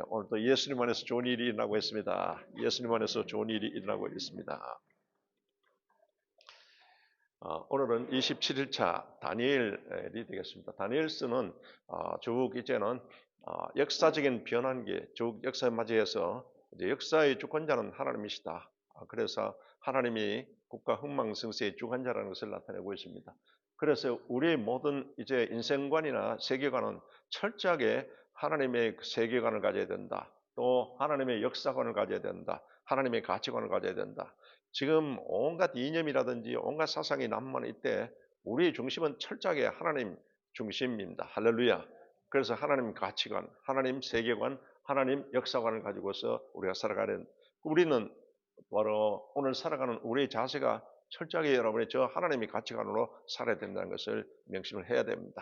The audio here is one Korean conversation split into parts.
오늘도 예수님 안에서 좋은 일이 일어나고 있습니다. 예수님 안에서 좋은 일이 일어나고 있습니다. 오늘은 27일차 다니엘이 되겠습니다. 다니엘서는 쭉 이제는 역사적인 변환기, 쭉 역사에 맞이해서 이제 역사의 주권자는 하나님이시다. 그래서 하나님이 국가 흥망성쇠의 주관자라는 것을 나타내고 있습니다. 그래서 우리의 모든 이제 인생관이나 세계관은 철저하게 하나님의 세계관을 가져야 된다. 또 하나님의 역사관을 가져야 된다. 하나님의 가치관을 가져야 된다. 지금 온갖 이념이라든지 온갖 사상이 난무하는 이때 우리의 중심은 철저하게 하나님 중심입니다. 할렐루야. 그래서 하나님 가치관, 하나님 세계관, 하나님 역사관을 가지고서 우리가 살아가는, 우리는 바로 오늘 살아가는 우리의 자세가 철저하게 여러분의 저 하나님의 가치관으로 살아야 된다는 것을 명심을 해야 됩니다.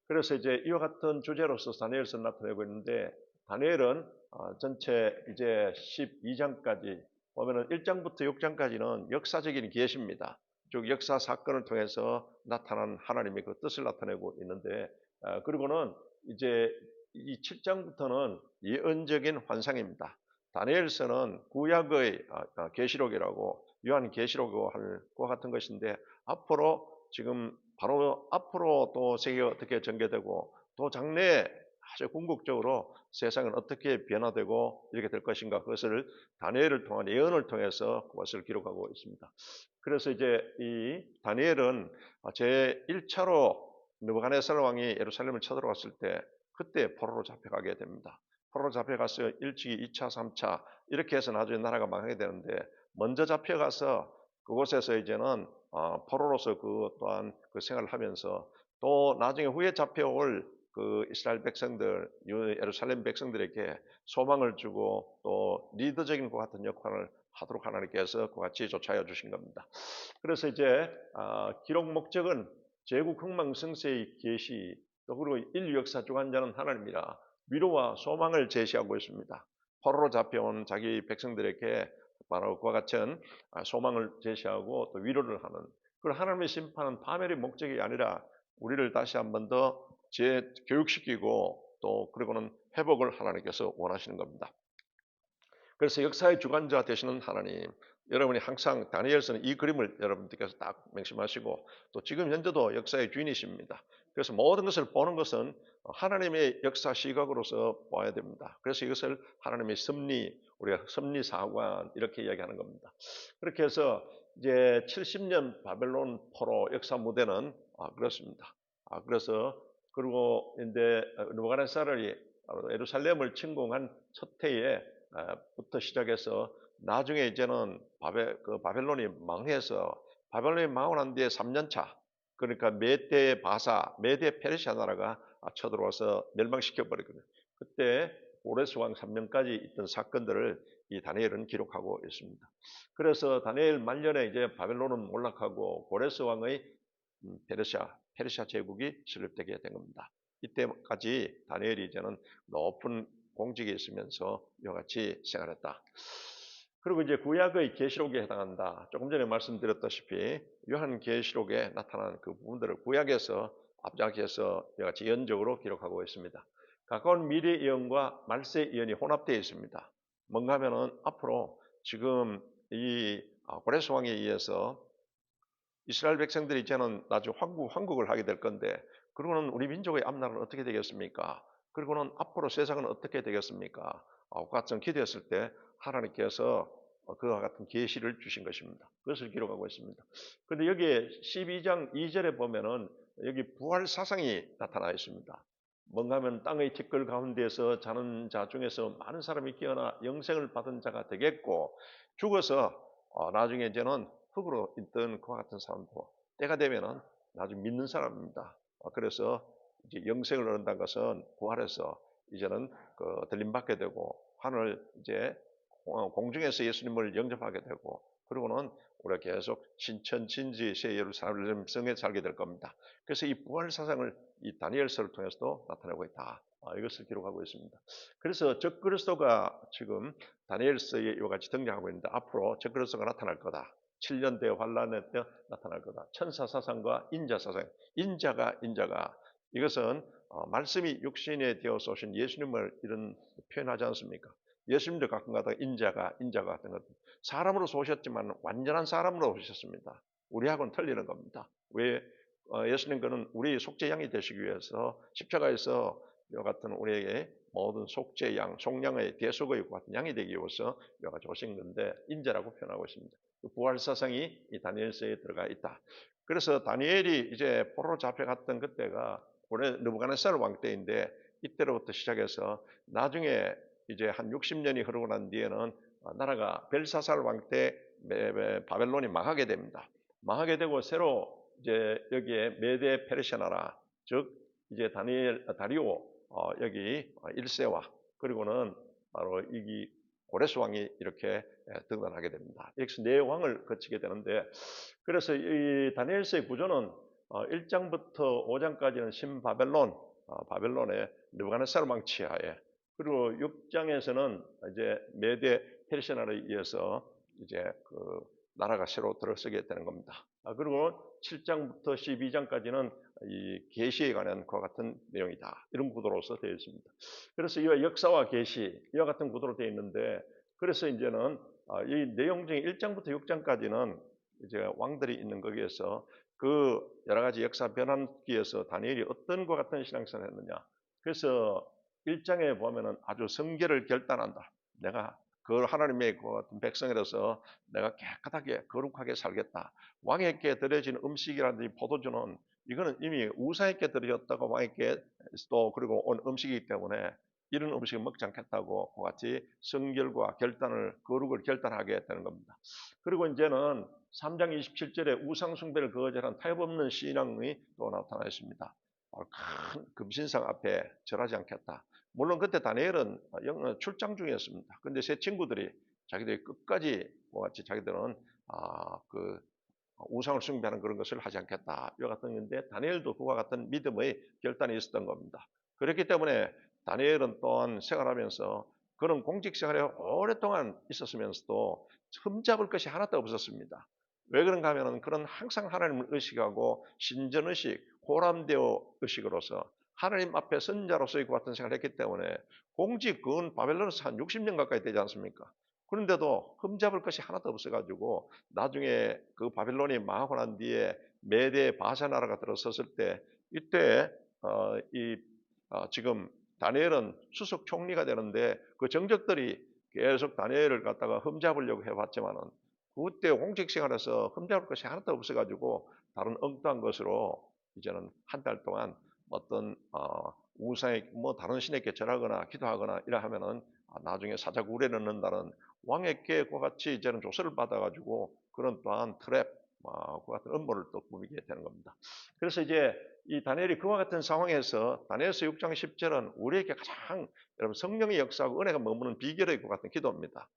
그래서 이제 이와 같은 주제로서 다니엘서 나타내고 있는데, 다니엘은 전체 이제 12장까지 보면은 1장부터 6장까지는 역사적인 계시입니다. 즉 역사 사건을 통해서 나타난 하나님의 그 뜻을 나타내고 있는데, 그리고는 이제 이 7장부터는 예언적인 환상입니다. 다니엘서는 구약의 계시록이라고 요한 계시록과 같은 것인데, 앞으로 지금 바로 앞으로 또 세계가 어떻게 전개되고 또 장래에 아주 궁극적으로 세상은 어떻게 변화되고 이렇게 될 것인가, 그것을 다니엘을 통한 예언을 통해서 그것을 기록하고 있습니다. 그래서 이제 이 다니엘은 제 1차로 느부갓네살 왕이 예루살렘을 쳐들어왔을 때 그때 포로로 잡혀가게 됩니다. 포로로 잡혀가서 1차, 2차, 3차 이렇게 해서 나중에 나라가 망하게 되는데, 먼저 잡혀가서 그곳에서 이제는 포로로서 그 또한 그 생활을 하면서 또 나중에 후에 잡혀올 그 이스라엘 백성들, 예루살렘 백성들에게 소망을 주고 또 리더적인 것 같은 역할을 하도록 하나님께서 그와 같이 조차해 주신 겁니다. 그래서 이제 기록 목적은 제국 흥망성쇠의 계시, 또 그리고 인류 역사 주관자는 하나님이라 위로와 소망을 제시하고 있습니다. 포로로 잡혀온 자기 백성들에게 바로 그와 같은 소망을 제시하고 또 위로를 하는, 그리고 하나님의 심판은 파멸의 목적이 아니라 우리를 다시 한 번 더 교육시키고 또 그리고는 회복을 하나님께서 원하시는 겁니다. 그래서 역사의 주관자 되시는 하나님, 여러분이 항상 다니엘서는 이 그림을 여러분들께서 딱 명심하시고 또 지금 현재도 역사의 주인이십니다. 그래서 모든 것을 보는 것은 하나님의 역사 시각으로서 봐야 됩니다. 그래서 이것을 하나님의 섭리, 우리가 섭리사관 이렇게 이야기하는 겁니다. 그렇게 해서 이제 70년 바벨론 포로 역사 무대는 그렇습니다. 그래서 그리고 이제 느부갓네살이 예루살렘을 침공한 첫 해에 부터 시작해서 나중에 이제는 바벨론이 망해서, 바벨론이 망하고 난 뒤에 3년 차, 그러니까 메대 바사, 메대 페르시아 나라가 쳐들어와서 멸망시켜 버리거든요. 그때 고레스 왕 3년까지 있던 사건들을 이 다니엘은 기록하고 있습니다. 그래서 다니엘 말년에 이제 바벨론은 몰락하고 고레스 왕의 페르시아 제국이 설립되게 된 겁니다. 이때까지 다니엘이 이제는 높은 공직에 있으면서 이와 같이 생활했다. 그리고 이제 구약의 계시록에 해당한다. 조금 전에 말씀드렸다시피 요한 계시록에 나타난 그 부분들을 구약에서 앞장해서 이와 같이 예언적으로 기록하고 있습니다. 가까운 미래 예언과 말세 예언이 혼합되어 있습니다. 뭔가 하면은 앞으로 지금 이 고레스 왕에 의해서 이스라엘 백성들이 이제는 나중에 황국을 하게 될 건데, 그리고는 우리 민족의 앞날은 어떻게 되겠습니까? 그리고는 앞으로 세상은 어떻게 되겠습니까? 그와 같은 기도했을 때 하나님께서 그와 같은 계시를 주신 것입니다. 그것을 기록하고 있습니다. 그런데 여기에 12장 2절에 보면은 여기 부활 사상이 나타나 있습니다. 뭔가 하면 땅의 티끌 가운데서 자는 자 중에서 많은 사람이 깨어나 영생을 받은 자가 되겠고, 죽어서 나중에 이제는 흙으로 있던 그와 같은 사람도 때가 되면은 나중에 믿는 사람입니다. 그래서 이제 영생을 얻는다는 것은 부활해서 이제는 들림받게 되고 하늘 이제 공중에서 예수님을 영접하게 되고, 그리고는 우리가 계속 신천진지 새 예루살렘 성에 살게 될 겁니다. 그래서 이 부활 사상을 이 다니엘서를 통해서도 나타내고 있다. 이것을 기록하고 있습니다. 그래서 적그리스도가 지금 다니엘서에 이와 같이 등장하고 있는데, 앞으로 적그리스도가 나타날 거다. 7년 대 환란에 나타날 거다. 천사 사상과 인자 사상, 인자가 이것은 말씀이 육신에 되어서 오신 예수님을 이런 표현하지 않습니까? 예수님도 가끔가다 인자가 같은 것 사람으로서 오셨지만 완전한 사람으로 오셨습니다. 우리하고는 틀리는 겁니다. 왜 예수님 그는 우리 속죄 양이 되시기 위해서 십자가에서 이와 같은 우리에게 모든 속죄 양, 속량의 대속의 같은 양이 되기 위해서 이와 같이 오신 건데 인자라고 표현하고 있습니다. 그 부활 사상이 이 다니엘서에 들어가 있다. 그래서 다니엘이 이제 포로로 잡혀갔던 그때가 올해 느부갓네살 왕 때인데 이때로부터 시작해서 나중에 이제 한 60년이 흐르고 난 뒤에는 나라가 벨사살 왕 때 바벨론이 망하게 됩니다. 망하게 되고 새로 이제 여기에 메데 페르시아 나라 즉 이제 다리오 여기 1세와 그리고는 바로 이 고레스 왕이 이렇게 등단하게 됩니다. 여기서 네 왕을 거치게 되는데 그래서 이 다니엘서의 구조는 1장부터 5장까지는 신바벨론, 바벨론의 느부갓네살 왕 치하에 그리고 6장에서는 이제 메데 페르시아 나라에 의해서 이제 그 나라가 새로 들어서게 되는 겁니다. 그리고 7장부터 12장까지는 이 계시에 관한 그와 같은 내용이다. 이런 구도로서 되어 있습니다. 그래서 이와 역사와 계시 이와 같은 구도로 되어 있는데 그래서 이제는 이 내용 중에 1장부터 6장까지는 이제 왕들이 있는 거기에서 그 여러 가지 역사 변환기에서 다니엘이 어떤 것 같은 신앙생활을 했느냐. 그래서 1장에 보면은 아주 성결을 결단한다. 내가 그 하나님의 그 같은 백성이라서 내가 깨끗하게 거룩하게 살겠다. 왕에게 드려진 음식이라든지 포도주는 이거는 이미 우상에게 드려졌다고 왕에게 또 그리고 온 음식이기 때문에 이런 음식을 먹지 않겠다고 그 같이 성결과 결단을 거룩을 결단하게 되는 겁니다. 그리고 이제는 3장 27절에 우상 숭배를 거절한 타협 없는 신앙이 또 나타나 있습니다. 큰 금신상 앞에 절하지 않겠다. 물론 그때 다니엘은 출장 중이었습니다. 그런데 세 친구들이 자기들이 끝까지 같이 자기들은 그 우상을 숭배하는 그런 것을 하지 않겠다. 이와 같은 건데 다니엘도 그와 같은 믿음의 결단이 있었던 겁니다. 그렇기 때문에 다니엘은 또한 생활하면서 그런 공직 생활에 오랫동안 있었으면서도 흠잡을 것이 하나도 없었습니다. 왜 그런가 하면 그런 항상 하나님을 의식하고 신전의식, 호람되어 의식으로서 하나님 앞에 선자로서의 그 같은 생활을 했기 때문에 공직 그건 바벨론에서 한 60년 가까이 되지 않습니까? 그런데도 흠잡을 것이 하나도 없어가지고 나중에 그 바벨론이 망하고 난 뒤에 메대 바사 나라가 들어섰을 때 이때 지금 다니엘은 수석 총리가 되는데 그 정적들이 계속 다니엘을 갖다가 흠잡으려고 해봤지만은 그때 공직 생활에서 흠잡을 것이 하나도 없어가지고 다른 엉뚱한 것으로 이제는 한 달 동안 어떤 우상에 뭐 다른 신에게 절하거나 기도하거나 이래 하면은 나중에 사자굴에 넣는다는 왕에게 그와 같이 이제는 조서를 받아가지고 그런 또한 트랩 그와 같은 음모를 또 꾸미게 되는 겁니다. 그래서 이제 이 다니엘이 그와 같은 상황에서 다니엘서 6장 10절은 우리에게 가장 여러분 성령의 역사하고 은혜가 머무는 비결의 것 같은 기도입니다.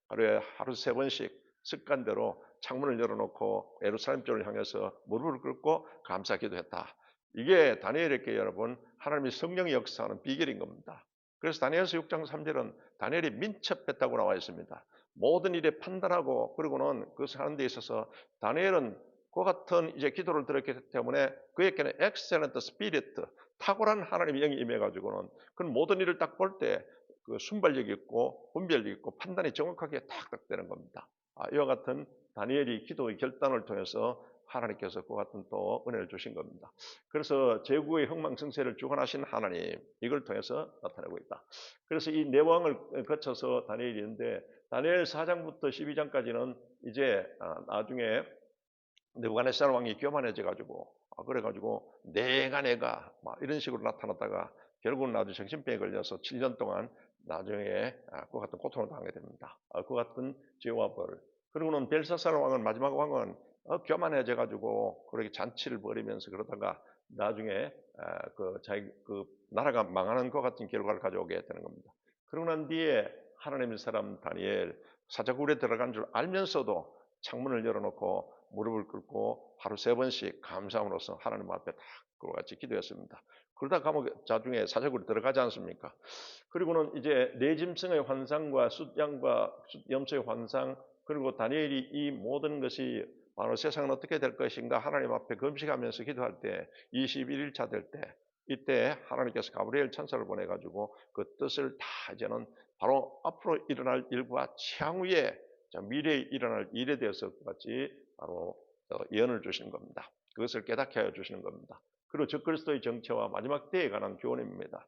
하루에 하루 3번씩 습관대로 창문을 열어놓고 예루살렘 쪽을 향해서 무릎을 꿇고 감사 기도했다. 이게 다니엘에게 여러분 하나님의 성령의 역사하는 비결인 겁니다. 그래서 다니엘서 6장 3절은 다니엘이 민첩했다고 나와 있습니다. 모든 일에 판단하고 그리고는 그것을 하는 데 있어서 다니엘은 그 같은 이제 기도를 드렸기 때문에 그에게는 excellent spirit, 탁월한 하나님의 영이 임해가지고는 그 모든 일을 딱 볼 때 그 순발력이 있고 분별력이 있고 판단이 정확하게 탁탁 되는 겁니다. 이와 같은 다니엘이 기도의 결단을 통해서 하나님께서 그 같은 또 은혜를 주신 겁니다. 그래서 제국의 흥망성쇠를 주관하신 하나님 이걸 통해서 나타내고 있다. 그래서 이 내왕을 거쳐서 다니엘이 있는데 다니엘 4장부터 12장까지는 이제 나중에 느부갓네살 왕이 교만해져 가지고 그래가지고 내가 이런 식으로 나타났다가 결국은 나중에 정신병에 걸려서 7년 동안 나중에 그 같은 고통을 당하게 됩니다. 그 같은 죄와 벌. 그리고는 벨사살 왕은 마지막 왕은 교만해져 가지고 그렇게 잔치를 벌이면서 그러다가 나중에 그 나라가 망하는 것 같은 결과를 가져오게 되는 겁니다. 그러고 난 뒤에 하나님의 사람 다니엘 사자굴에 들어간 줄 알면서도 창문을 열어놓고 무릎을 꿇고 하루 3번씩 감사함으로써 하나님 앞에 다 그와 같이 기도했습니다. 그러다 감옥 나중에 사자굴에 들어가지 않습니까? 그리고는 이제 내짐승의 환상과 숫양과 염소의 환상 그리고 다니엘이 이 모든 것이 바로 세상은 어떻게 될 것인가 하나님 앞에 금식하면서 기도할 때 21일차 될 때 이때 하나님께서 가브리엘 천사를 보내가지고 그 뜻을 다 이제는 바로 앞으로 일어날 일과 향후에 미래에 일어날 일에 대해서 같이 바로 예언을 주시는 겁니다. 그것을 깨닫게 하여 주시는 겁니다. 그리고 적그리스도의 정체와 마지막 때에 관한 교훈입니다.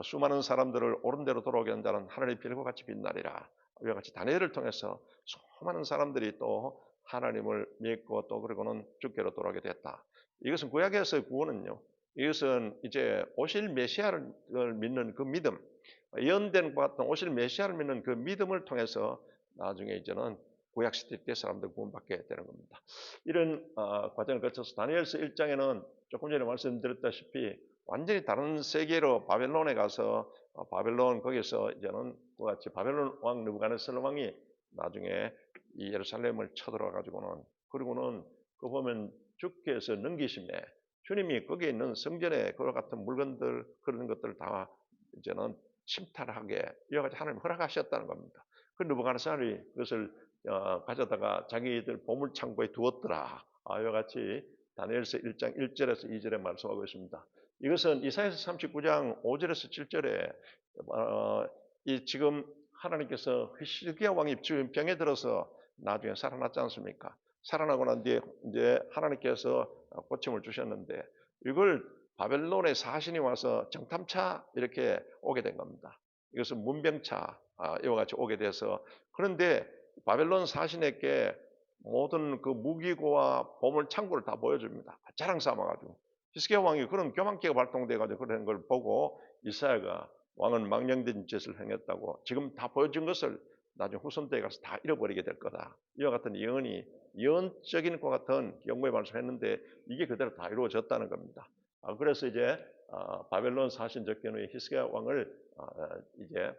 수많은 사람들을 옳은 대로 돌아오게 한 자는 하늘의 별과 같이 빛나리라. 이와 같이 다니엘을 통해서 수많은 사람들이 또 하나님을 믿고 또 그리고는 주께로 돌아오게 됐다. 이것은 구약에서의 구원은요. 이것은 이제 오실 메시아를 믿는 그 믿음, 예언된 것 같은 오실 메시아를 믿는 그 믿음을 통해서 나중에 이제는 구약 시대 때 사람들 구원받게 되는 겁니다. 이런 과정을 거쳐서 다니엘서 1장에는 조금 전에 말씀드렸다시피 완전히 다른 세계로 바벨론에 가서 바벨론 거기서 이제는 그와 같이 바벨론 왕 느부갓네살 왕이 나중에 이 예루살렘을 쳐들어와 가지고는 그리고는 그 보면 주께서 넘기심에 주님이 거기에 있는 성전에 그와 같은 물건들 그런 것들을 다 이제는 침탈하게 이와 같이 하나님 허락하셨다는 겁니다. 그 느부갓네살이 그것을 가져다가 자기들 보물 창고에 두었더라. 이와 같이 다니엘서 1장 1절에서 2절에 말씀하고 있습니다. 이것은 이사야서 39장 5절에서 7절에 이 지금 하나님께서 히스기야 왕이 지금 병에 들어서 나중에 살아났지 않습니까? 살아나고 난 뒤에 이제 하나님께서 고침을 주셨는데 이걸 바벨론의 사신이 와서 정탐차 이렇게 오게 된 겁니다. 이것은 문병차 이와 같이 오게 돼서 그런데 바벨론 사신에게 모든 그 무기고와 보물 창고를 다 보여줍니다. 자랑 삼아가지고 히스기야 왕이 그런 교만기가 발동돼가지고 그런 걸 보고 이사야가 왕은 망령된 짓을 행했다고 지금 다 보여준 것을 나중에 후손 때에 가서 다 잃어버리게 될 거다. 이와 같은 예언적인 것 같은 경고의 말씀했는데 이게 그대로 다 이루어졌다는 겁니다. 그래서 이제 바벨론 사신 적견의 히스기야 왕을 이제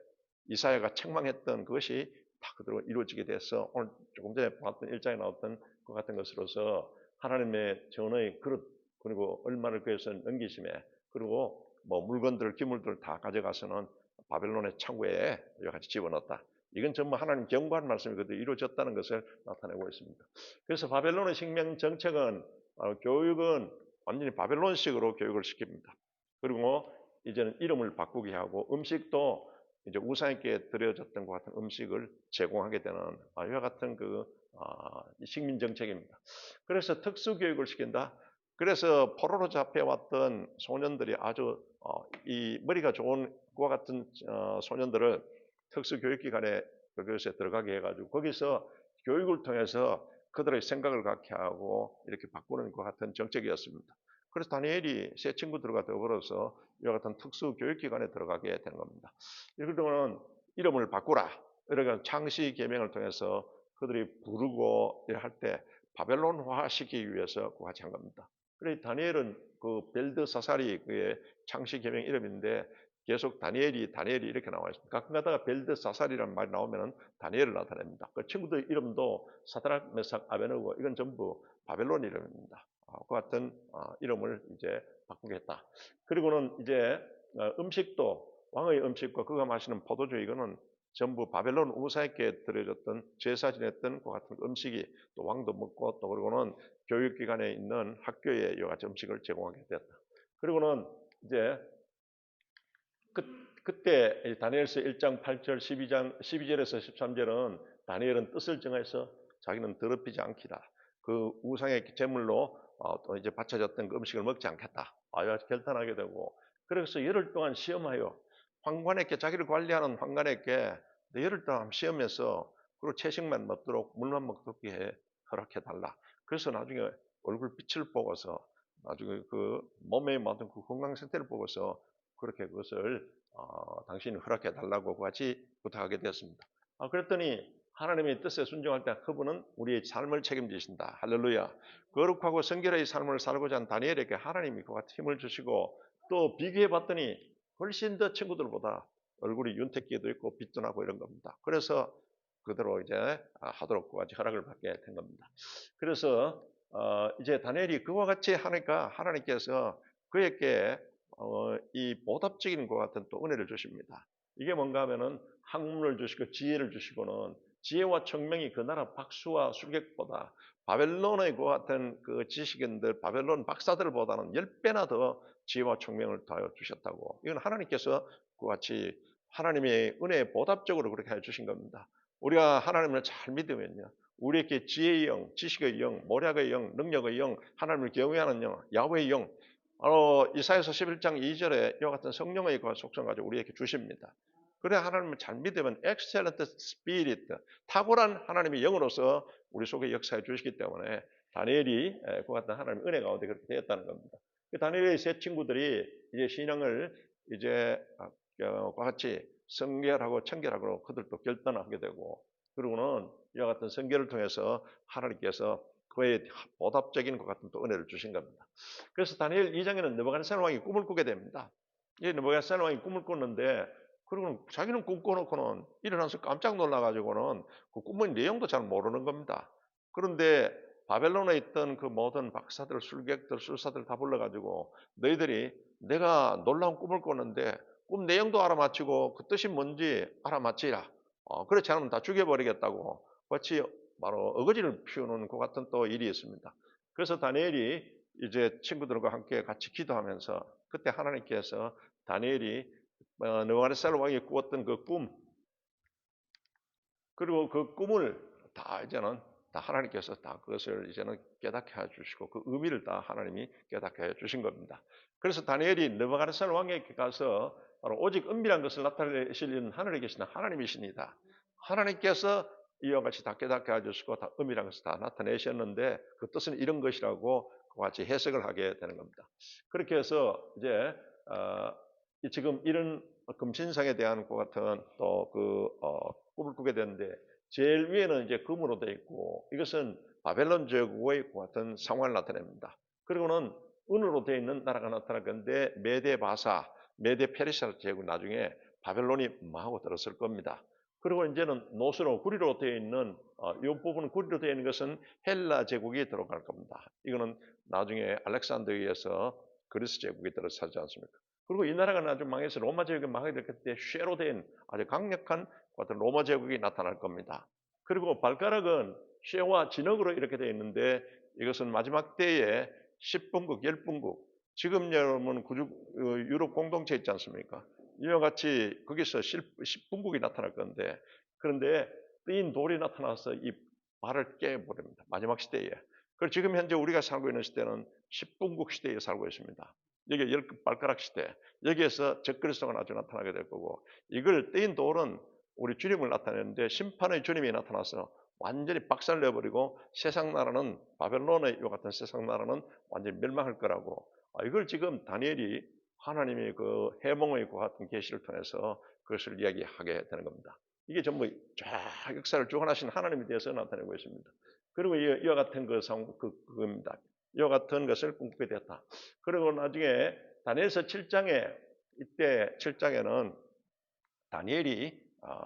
이사야가 책망했던 그것이 다 그대로 이루어지게 돼서 오늘 조금 전에 봤던 일장에 나왔던 것 같은 것으로서 하나님의 전의 그릇 그리고 얼마를 그에서 넘기심에 그리고 뭐 물건들 기물들을 다 가져가서는 바벨론의 창고에 여러 가지 집어넣었다. 이건 전부 하나님 경고한 말씀이 그대로 이루어졌다는 것을 나타내고 있습니다. 그래서 바벨론의 식명 정책은 교육은 완전히 바벨론식으로 교육을 시킵니다. 그리고 이제는 이름을 바꾸게 하고 음식도 이제 우상에게 드려졌던 것 같은 음식을 제공하게 되는 이와 같은 그 식민 정책입니다. 그래서 특수 교육을 시킨다. 그래서 포로로 잡혀왔던 소년들이 아주 이 머리가 좋은 그와 같은 소년들을 특수 교육기관에 그것에 들어가게 해가지고 거기서 교육을 통해서 그들의 생각을 갖게 하고 이렇게 바꾸는 것 같은 정책이었습니다. 그래서 다니엘이 새 친구들과 더불어서 이와 같은 특수 교육기관에 들어가게 된 겁니다. 이들은 이름을 바꾸라. 이렇게 창시 계명을 통해서 그들이 부르고 할 때 바벨론화 시키기 위해서 그거 같이 한 겁니다. 그래서 다니엘은 그 벨드사살이 그의 창시 계명 이름인데 계속 다니엘이 이렇게 나와 있습니다. 가끔가다가 벨드사살이라는 말이 나오면 다니엘을 나타냅니다. 그 친구들 이름도 사드락, 메삭, 아베느고 이건 전부 바벨론 이름입니다. 그 같은 이름을 이제 바꾸겠다. 그리고는 이제 음식도 왕의 음식과 그가 마시는 포도주 이거는 전부 바벨론 우사에게 드려졌던 제사 지냈던 그 같은 음식이 또 왕도 먹고 또 그리고는 교육기관에 있는 학교에 여러 가지 음식을 제공하게 됐다. 그리고는 이제 그때 다니엘서 1장 8절 12절에서 13절은 다니엘은 뜻을 정해서 자기는 더럽히지 않기다. 그 우상의 제물로 또 이제 바쳐졌던 그 음식을 먹지 않겠다. 아유 결단하게 되고 그래서 열흘 동안 시험하여 황관에게 자기를 관리하는 황관에게 열흘 동안 시험해서 그리고 채식만 먹도록 물만 먹도록 허락해 달라. 그래서 나중에 얼굴 빛을 보고서 나중에 그 몸에 맞은 그 건강 상태를 보고서 그렇게 그것을 당신이 허락해 달라고 같이 부탁하게 되었습니다. 그랬더니 하나님의 뜻에 순종할 때 그분은 우리의 삶을 책임지신다. 할렐루야. 거룩하고 성결의 삶을 살고자 하는 다니엘에게 하나님이 그 같은 힘을 주시고 또 비교해 봤더니 훨씬 더 친구들보다 얼굴이 윤택기도 있고 빛도 나고 이런 겁니다. 그래서 그대로 이제 하도록 그같이 허락을 받게 된 겁니다. 그래서 이제 다니엘이 그와 같이 하니까 하나님께서 그에게 이 보답적인 것 같은 또 은혜를 주십니다. 이게 뭔가 하면은 학문을 주시고 지혜를 주시고는 지혜와 청명이 그 나라 박수와 술객보다 바벨론의 그 같은 그 지식인들, 바벨론 박사들보다는 10배나 더 지혜와 청명을 더하여 주셨다고. 이건 하나님께서 그 같이 하나님의 은혜에 보답적으로 그렇게 해 주신 겁니다. 우리가 하나님을 잘 믿으면요. 우리에게 지혜의 영, 지식의 영, 모략의 영, 능력의 영, 하나님을 경외하는 영, 야훼의 영, 이사야서 11장 2절에 이와 같은 성령의 속성 가지고 우리에게 주십니다. 그래 하나님을 잘 믿으면 excellent spirit, 탁월한 하나님의 영으로서 우리 속에 역사해 주시기 때문에 다니엘이 그 같은 하나님의 은혜 가운데 그렇게 되었다는 겁니다. 다니엘의 세 친구들이 이제 신앙을 이제 같이 성결하고 청결하고 그들도 결단하게 되고, 그리고는 이와 같은 성결을 통해서 하나님께서 그의 보답적인 것 같은 또 은혜를 주신 겁니다. 그래서 다니엘 2장에는 느부갓네살 왕이 꿈을 꾸게 됩니다. 이 느부갓네살 왕이 꿈을 꿨는데, 그리고 자기는 꿈 꿔놓고는 일어나서 깜짝 놀라가지고는 그 꿈의 내용도 잘 모르는 겁니다. 그런데 바벨론에 있던 그 모든 박사들, 술객들, 술사들 다 불러가지고 너희들이 내가 놀라운 꿈을 꿨는데 꿈 내용도 알아맞히고 그 뜻이 뭔지 알아맞히라. 그렇지 않으면 다 죽여버리겠다고 같이 바로 어거지를 피우는 그 같은 또 일이 있습니다. 그래서 다니엘이 이제 친구들과 함께 같이 기도하면서 그때 하나님께서 다니엘이 느부갓네살 왕이 꾸었던 그 꿈, 그리고 그 꿈을 다 이제는 다 하나님께서 다 그것을 이제는 깨닫게 해주시고 그 의미를 다 하나님이 깨닫게 해주신 겁니다. 그래서 다니엘이 느부갓네살 왕에게 가서 바로 오직 은밀한 것을 나타내시는 하늘에 계시는 하나님이십니다. 하나님께서 이와 같이 다 깨닫게 해주시고 다 은밀한 것을 다 나타내셨는데 그 뜻은 이런 것이라고 그와 같이 해석을 하게 되는 겁니다. 그렇게 해서 이제 지금 이런 금신상에 대한 것 같은 또 꿈을 꾸게 되는데 제일 위에는 이제 금으로 되어 있고 이것은 바벨론 제국의 그 같은 상황을 나타냅니다. 그리고는 은으로 되어 있는 나라가 나타날 건데 메데 바사, 메데 페르시아 제국 나중에 바벨론이 망하고 들었을 겁니다. 그리고 이제는 노스로 구리로 되어 있는 이 부분 구리로 되어 있는 것은 헬라 제국이 들어갈 겁니다. 이거는 나중에 알렉산더에서 그리스 제국이 들어서지 않습니까? 그리고 이 나라가 나중에 망해서 로마 제국이 망하게 될 때 쇠로 된 아주 강력한 같은 로마 제국이 나타날 겁니다. 그리고 발가락은 쇠와 진흙으로 이렇게 되어 있는데 이것은 마지막 때에 10분국, 10분국, 지금 여러분 유럽 공동체 있지 않습니까? 이와 같이 거기서 10분국이 나타날 건데, 그런데 뜨인 돌이 나타나서 이 발을 깨버립니다. 마지막 시대에. 그리고 지금 현재 우리가 살고 있는 시대는 10분국 시대에 살고 있습니다. 여기 10발가락 시대, 여기에서 적그리스도가 나중에 나타나게 될 거고, 이걸 떼인 돌은 우리 주님을 나타내는데 심판의 주님이 나타나서 완전히 박살내버리고 세상 나라는 바벨론의 이 같은 세상 나라는 완전히 멸망할 거라고, 이걸 지금 다니엘이 하나님의 그 해몽의 그 같은 계시를 통해서 그것을 이야기하게 되는 겁니다. 이게 전부 쫙 역사를 주관하신 하나님에 대해서 나타내고 있습니다. 그리고 이와 같은 그겁니다. 이와 같은 것을 꿈꾸게 되었다. 그리고 나중에 다니엘서 7장에 이때 7장에는 다니엘이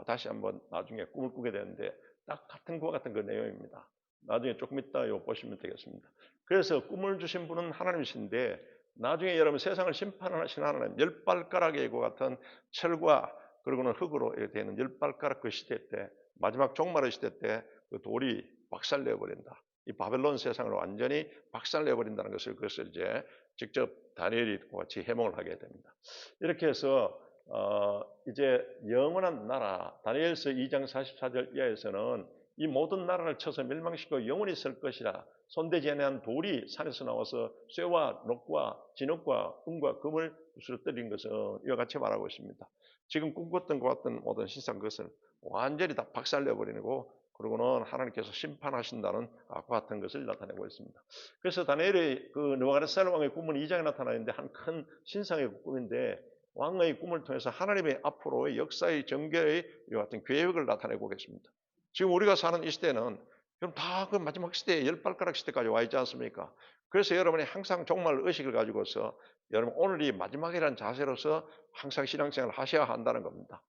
다시 한번 나중에 꿈을 꾸게 되는데 딱 같은 그와 같은 그 내용입니다. 나중에 조금 이따 이거 보시면 되겠습니다. 그래서 꿈을 주신 분은 하나님이신데 나중에 여러분 세상을 심판하신 하나님, 열 발가락의 그 같은 철과 그리고는 흙으로 되는 열 발가락 그 시대 때, 마지막 종말의 시대 때 그 돌이 박살내 버린다. 이 바벨론 세상을 완전히 박살내 버린다는 것을 그것을 이제 직접 다니엘이 같이 해몽을 하게 됩니다. 이렇게 해서 이제 영원한 나라, 다니엘서 2장 44절 이하에서는 이 모든 나라를 쳐서 멸망시키고 영원히 있을 것이라, 손대지 아니한 돌이 산에서 나와서 쇠와 녹과 진흙과 은과 금을 부스러뜨린 것은 이와 같이 말하고 있습니다. 지금 꿈꿨던 것 같은 모든 신상 것을 완전히 다 박살내버리고, 그리고는 하나님께서 심판하신다는 그 같은 것을 나타내고 있습니다. 그래서 다니엘의 그 느부갓네살 왕의 꿈은 2장에 나타나는데 한 큰 신상의 꿈인데, 왕의 꿈을 통해서 하나님의 앞으로의 역사의 전개의 이와 같은 계획을 나타내고 계십니다. 지금 우리가 사는 이 시대는 그럼 다 그 마지막 시대에 열 발가락 시대까지 와 있지 않습니까? 그래서 여러분이 항상 종말 의식을 가지고서 여러분 오늘이 마지막이라는 자세로서 항상 신앙생활을 하셔야 한다는 겁니다.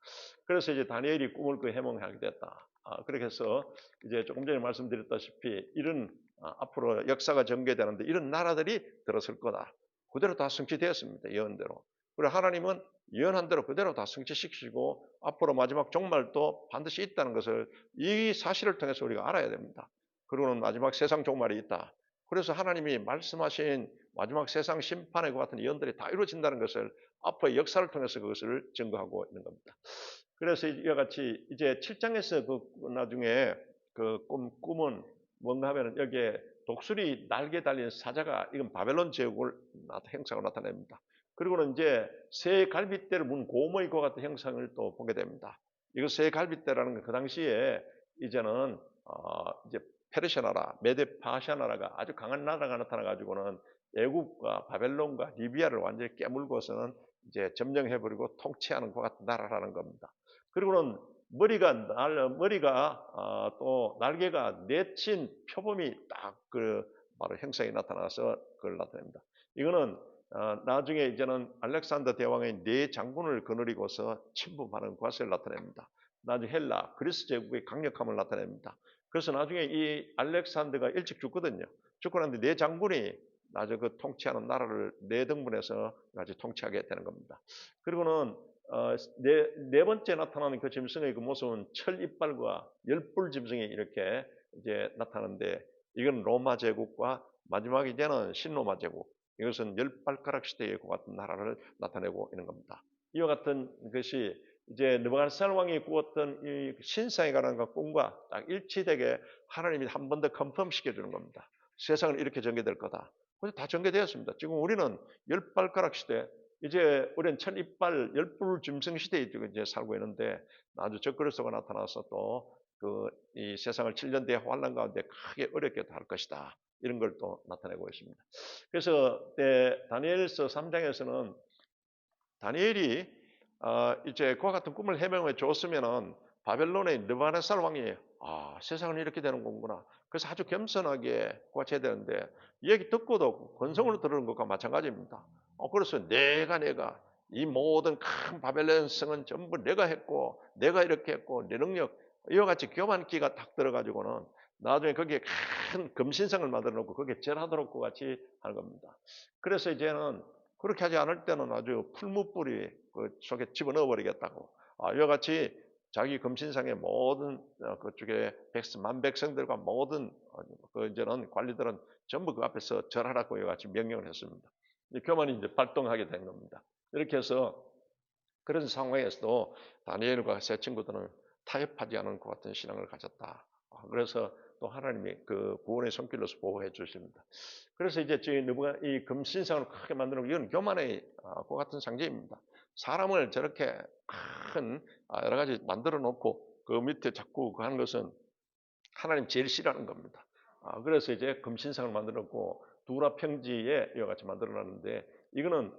그래서 이제 다니엘이 꿈을 그 해몽하게 됐다. 그렇게 해서 이제 조금 전에 말씀드렸다시피 이런 앞으로 역사가 전개되는데 이런 나라들이 들어설 거다. 그대로 다 성취되었습니다. 예언대로. 그리고 하나님은 예언한 대로 그대로 다 성취시키시고 앞으로 마지막 종말도 반드시 있다는 것을 이 사실을 통해서 우리가 알아야 됩니다. 그리고는 마지막 세상 종말이 있다. 그래서 하나님이 말씀하신 마지막 세상 심판의 것 같은 예언들이 다 이루어진다는 것을 앞으로의 역사를 통해서 그것을 증거하고 있는 겁니다. 그래서 이와 같이 이제 7장에서 그 나중에 그 꿈은 뭔가 하면 여기에 독수리 날개 달린 사자가 이건 바벨론 제국을 형상으로 나타냅니다. 그리고는 이제 새 갈빗대를 문 고모이과 같은 형상을 또 보게 됩니다. 이거 새 갈빗대라는 건 그 당시에 이제는 이제 페르시아 나라, 메데 파시아 나라가 아주 강한 나라가 나타나 가지고는 애국과 바벨론과 리비아를 완전히 깨물고서는 이제 점령해버리고 통치하는 것 같은 나라라는 겁니다. 그리고는 머리가 또 날개가 내친 표범이 딱 그 바로 형상이 나타나서 그걸 나타냅니다. 이거는 나중에 이제는 알렉산더 대왕의 네 장군을 거느리고서 침범하는 것을 나타냅니다. 나중에 헬라, 그리스 제국의 강력함을 나타냅니다. 그래서 나중에 이 알렉산더가 일찍 죽거든요. 죽고 났는데 네 장군이 나중에 그 통치하는 나라를 네 등분해서 같이 통치하게 되는 겁니다. 그리고는 네 번째 나타나는 그 짐승의 그 모습은 철 이빨과 열불 짐승이 이렇게 이제 나타나는데 이건 로마 제국과 마지막 이제는 신로마 제국, 이것은 열 발가락 시대의 그 같은 나라를 나타내고 있는 겁니다. 이와 같은 것이 이제 느부갓네살 왕이 꾸었던 이 신상에 관한 꿈과 딱 일치되게 하나님이 한 번 더 컨펌 시켜주는 겁니다. 세상은 이렇게 전개될 거다. 그래서 다 전개되었습니다. 지금 우리는 열 발가락 시대, 이제 우리는 천 이빨 열불 짐승 시대에 이제 살고 있는데 아주 적그리스도가 나타나서 또 이 세상을 7년 대의 환란 가운데 크게 어렵게 할 것이다. 이런 걸 또 나타내고 있습니다. 그래서 다니엘서 3장에서는 다니엘이 이제 그와 같은 꿈을 해명해 줬으면은 바벨론의 느부갓네살 왕이 세상은 이렇게 되는 거구나. 그래서 아주 겸손하게 그같이 해야 되는데 얘기 듣고도 권성으로 들은 것과 마찬가지입니다. 그래서 내가 이 모든 큰 바벨론 성은 전부 내가 했고 내가 이렇게 했고 내 능력 이와 같이 교만기가 딱 들어가지고는 나중에 거기에 큰 금신상을 만들어 놓고 거기에 절하도록 그 같이 하는 겁니다. 그래서 이제는 그렇게 하지 않을 때는 아주 풀무불이 그 속에 집어넣어 버리겠다고. 이와 같이 자기 금신상의 모든 그쪽에 만백성들과 모든 그 이제는 관리들은 전부 그 앞에서 절하라고 이와 같이 명령을 했습니다. 교만이 이제 발동하게 된 겁니다. 이렇게 해서 그런 상황에서도 다니엘과 세 친구들은 타협하지 않은 것 같은 신앙을 가졌다. 그래서 또 하나님이 그 구원의 손길로서 보호해 주십니다. 그래서 이제 이 금신상을 크게 만드는 이건 교만의 그 같은 상징입니다. 사람을 저렇게 큰 여러 가지 만들어 놓고 그 밑에 자꾸 하는 것은 하나님 제일 싫어하는 겁니다. 그래서 이제 금신상을 만들어 놓고 두라 평지에 이와 같이 만들어 놨는데 이거는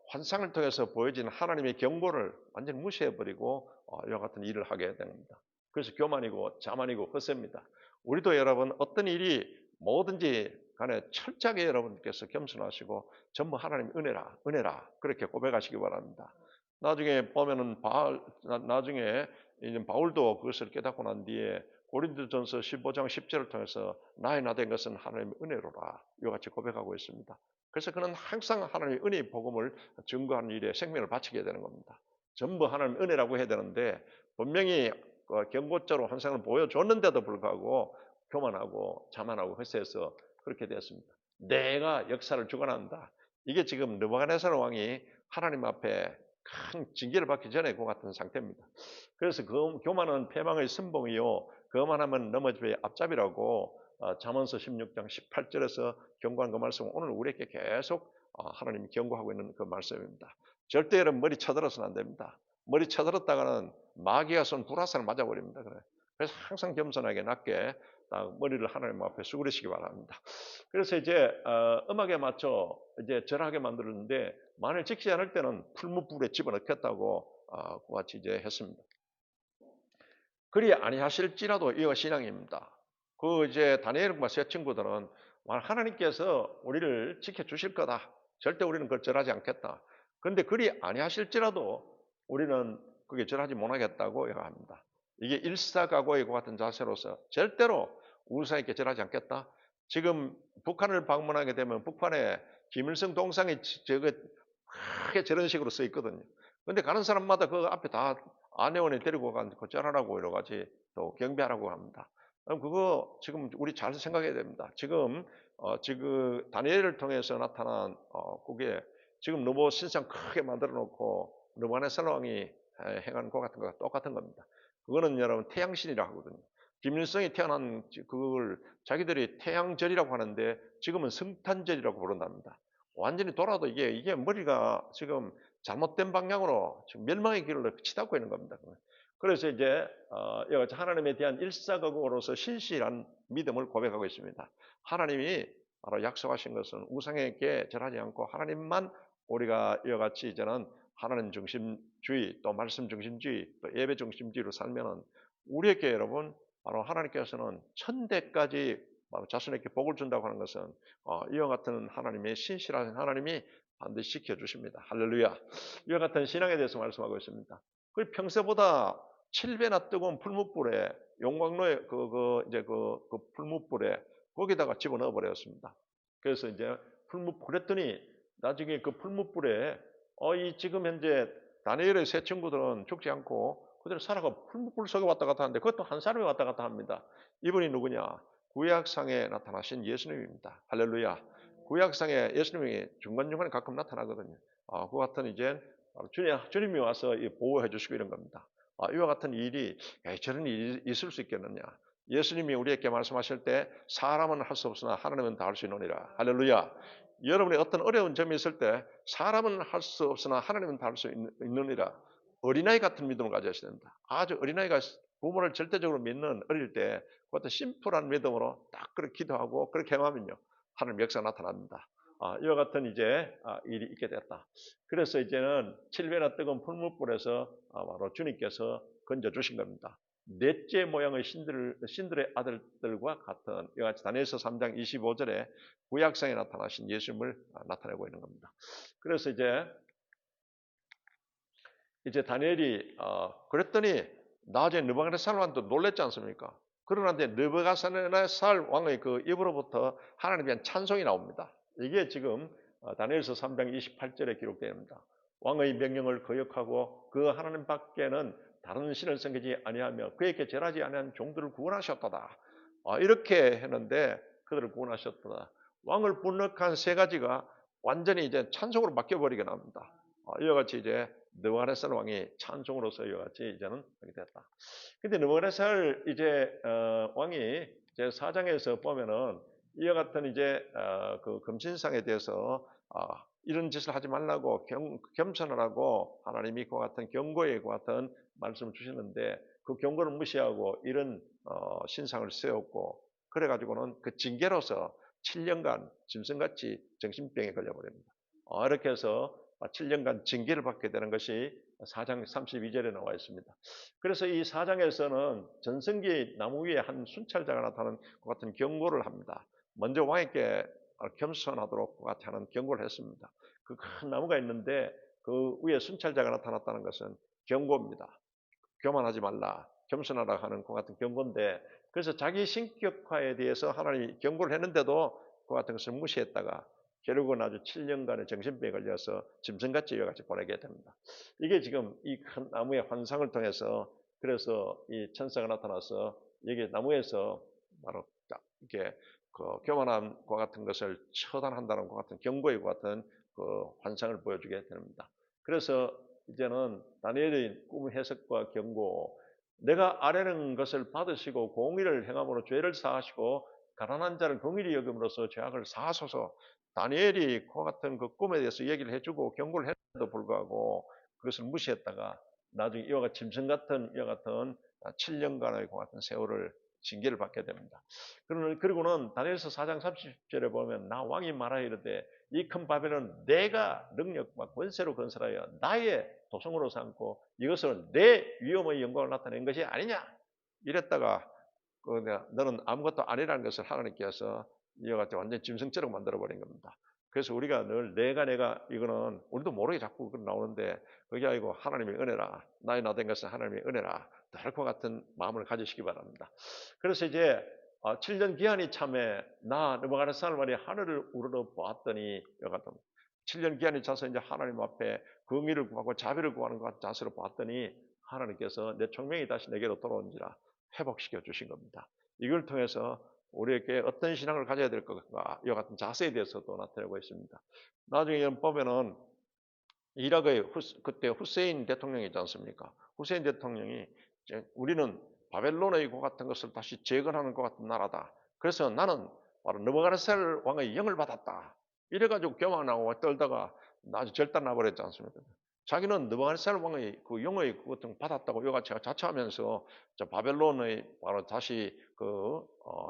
환상을 통해서 보여지는 하나님의 경고를 완전히 무시해버리고 이와 같은 일을 하게 됩니다. 그래서 교만이고 자만이고 헛셉니다. 우리도 여러분 어떤 일이 뭐든지 간에 철저하게 여러분께서 겸손하시고 전부 하나님 은혜라 그렇게 고백하시기 바랍니다. 나중에 보면은 나중에 바울도 그것을 깨닫고 난 뒤에 고린도전서 15장 10절을 통해서 나의 나 된 것은 하나님의 은혜로라 이와 같이 고백하고 있습니다. 그래서 그는 항상 하나님의 은혜의 복음을 증거하는 일에 생명을 바치게 되는 겁니다. 전부 하나님의 은혜라고 해야 되는데 분명히 경고자로 환상을 보여줬는데도 불구하고 교만하고 자만하고 헛세서 그렇게 되었습니다. 내가 역사를 주관한다. 이게 지금 느부갓네살 왕이 하나님 앞에 큰 징계를 받기 전에 그 같은 상태입니다. 그래서 그 교만은 패망의 선봉이요 거만하면 넘어짐의 앞잡이라고 잠언서 16장 18절에서 경고한 그 말씀은 오늘 우리에게 계속 하나님이 경고하고 있는 그 말씀입니다. 절대 여러분 머리 쳐들어서는 안 됩니다. 머리 쳐들었다가는 마귀가 쏜 불화살을 맞아버립니다. 그래서 항상 겸손하게 낮게 머리를 하나님 앞에 수그리시기 바랍니다. 그래서 이제 음악에 맞춰 이제 절하게 만들었는데 만일 지키지 않을 때는 풀무불에 집어넣겠다고 그 같이 이제 했습니다. 그리 아니하실지라도 이거 신앙입니다. 그 이제 다니엘과 세 친구들은 하나님께서 우리를 지켜주실 거다. 절대 우리는 그걸 절하지 않겠다. 그런데 그리 아니하실지라도 우리는 그게 절하지 못하겠다고 합니다. 이게 일사각오의 같은 자세로서 절대로 우상에게 절하지 않겠다. 지금 북한을 방문하게 되면 북한에 김일성 동상이 크게 저런 식으로 써 있거든요. 근데 가는 사람마다 그 앞에 다 안내원이 데리고 가서 걷자라고 여러 가지 또 경배하라고 합니다. 그럼 그거 지금 우리 잘 생각해야 됩니다. 지금 다니엘을 통해서 나타난 그게 지금 너무 신상 크게 만들어 놓고 느부갓네살 왕이 행한 것 같은 거가 똑같은 겁니다. 그거는 여러분 태양신이라 하거든요. 김일성이 태어난 그걸 자기들이 태양절이라고 하는데 지금은 성탄절이라고 부른답니다. 완전히 돌아도 이게 머리가 지금 잘못된 방향으로 지금 멸망의 길로 치닫고 있는 겁니다. 그래서 이제 이같이 하나님에 대한 일사각오로서 신실한 믿음을 고백하고 있습니다. 하나님이 바로 약속하신 것은 우상에게 절하지 않고 하나님만 우리가 이와 같이 이제는 하나님 중심주의 또 말씀 중심주의 또 예배 중심주의로 살면은 우리에게 여러분 바로 하나님께서는 천대까지 바로 자신에게 복을 준다고 하는 것은 이와 같은 하나님의 신실하신 하나님이 반드시 지켜주십니다. 할렐루야. 이와 같은 신앙에 대해서 말씀하고 있습니다. 그 평소보다 7배나 뜨거운 풀무불에 용광로에 그 풀무불에 거기다가 집어넣어 버렸습니다. 그래서 이제 그랬더니 나중에 그 풀무불에 이 지금 현재 다니엘의 세 친구들은 죽지 않고 그대로 살아가 풀무불 속에 왔다 갔다 하는데 그것도 한 사람이 왔다 갔다 합니다. 이분이 누구냐? 구약상에 나타나신 예수님입니다. 할렐루야. 구약상에 예수님이 중간중간에 가끔 나타나거든요. 그 같은 이제 주님이 와서 보호해 주시고 이런 겁니다. 이와 같은 일이 저런 일이 있을 수 있겠느냐. 예수님이 우리에게 말씀하실 때 사람은 할 수 없으나 하나님은 다 할 수 있느니라. 할렐루야. 여러분이 어떤 어려운 점이 있을 때 사람은 할 수 없으나 하나님은 다 할 수 있느니라. 어린아이 같은 믿음을 가져야 된다. 아주 어린아이가 부모를 절대적으로 믿는 어릴 때 그것도 심플한 믿음으로 딱 그렇게 기도하고 그렇게 행하면요. 하나님 역사가 나타납니다. 이와 같은 이제 일이 있게 됐다. 그래서 이제는 7배나 뜨거운 풀무불에서 바로 주님께서 건져주신 겁니다. 넷째 모양의 신들의 아들들과 같은 이와 같이 다니엘서 3장 25절에 구약성에 나타나신 예수님을 나타내고 있는 겁니다. 그래서 이제 다니엘이 그랬더니 나중에 느부갓네살 왕도 놀랬지 않습니까? 그러는데 느부갓네살 왕의 그 입으로부터 하나님에 대한 찬송이 나옵니다. 이게 지금 다니엘서 3장 28절에 기록됩니다. 왕의 명령을 거역하고 그 하나님 밖에는 다른 신을 섬기지 아니하며 그에게 절하지 아니한 종들을 구원하셨도다. 이렇게 했는데 그들을 구원하셨도다. 왕을 분노한 세 가지가 완전히 이제 찬송으로 바뀌어버리게 납니다. 이와 같이 이제 느부갓네살 왕이 찬송으로서 이와 같이 이제는 하게 됐다. 근데 느부갓네살 이제 왕이 이제 4장에서 보면은 이와 같은 이제 그 금신상에 대해서 이런 짓을 하지 말라고 겸손하라고 하나님이 그와 같은 경고에 그와 같은 말씀을 주시는데 그 경고를 무시하고 이런 신상을 세웠고 그래가지고는 그 징계로서 7년간 짐승같이 정신병에 걸려버립니다. 이렇게 해서 7년간 징계를 받게 되는 것이 4장 32절에 나와 있습니다. 그래서 이 4장에서는 전성기 나무 위에 한 순찰자가 나타나는 것 같은 경고를 합니다. 먼저 왕에게 겸손하도록 같이 하는 경고를 했습니다. 그 큰 나무가 있는데 그 위에 순찰자가 나타났다는 것은 경고입니다. 교만하지 말라, 겸손하라 하는 그 같은 경고인데 그래서 자기 신격화에 대해서 하나님이 경고를 했는데도 그 같은 것을 무시했다가 결국은 아주 7년간의 정신병에 걸려서 짐승같이 이와 같이 보내게 됩니다. 이게 지금 이 큰 나무의 환상을 통해서 그래서 이 천사가 나타나서 여기 나무에서 바로 이렇게 그 교만함과 같은 것을 처단한다는 것 같은 경고의 것 같은 그 환상을 보여주게 됩니다. 그래서 이제는 다니엘의 꿈 해석과 경고, 내가 아뢰는 것을 받으시고 공의를 행함으로 죄를 사하시고 가난한 자를 긍휼히 여김으로써 죄악을 사하소서. 다니엘이 그와 같은 그 꿈에 대해서 얘기를 해주고 경고를 했는데도 불구하고 그것을 무시했다가 나중에 이와 같은 짐승 같은 이와 같은 7년간의 그와 같은 세월을 징계를 받게 됩니다. 그리고는 다니엘서 4장 30절에 보면 나 왕이 말하여 이르되 이 큰 바벨은 내가 능력과 권세로 건설하여 나의 도성으로 삼고 이것을 내 위엄의 영광을 나타낸 것이 아니냐 이랬다가 너는 아무것도 아니라는 것을 하나님께서 이와 같이 완전 짐승처럼 만들어버린 겁니다. 그래서 우리가 늘 내가 이거는 우리도 모르게 자꾸 나오는데 그게 아니고 하나님의 은혜라 나의 나된 것은 하나님의 은혜라 늘 것 같은 마음을 가지시기 바랍니다. 그래서 이제 7년 기한이 참에 나 느부갓네살 왕이 하늘을 우러러 보았더니 이와 같은 7년 기한이 차서 이제 하나님 앞에 긍의를 구하고 자비를 구하는 것 같은 자세로 봤더니 하나님께서 내 총명이 다시 내게로 돌아온지라 회복시켜 주신 겁니다. 이걸 통해서 우리에게 어떤 신앙을 가져야 될 것인가 이와 같은 자세에 대해서도 나타내고 있습니다. 나중에 보면은 이라크의 그때 후세인 대통령이 있지 않습니까? 후세인 대통령이 이제 우리는 바벨론의 것 같은 것을 다시 재건하는 것 같은 나라다. 그래서 나는 바로 느부갓네살 왕의 영을 받았다. 이래가지고 교만하고 떨다가 아주 절단 나버렸지 않습니까? 자기는 느부갓네살 왕의 그 영의 그것을 받았다고 이같이 자처하면서 바벨론의 바로 다시 그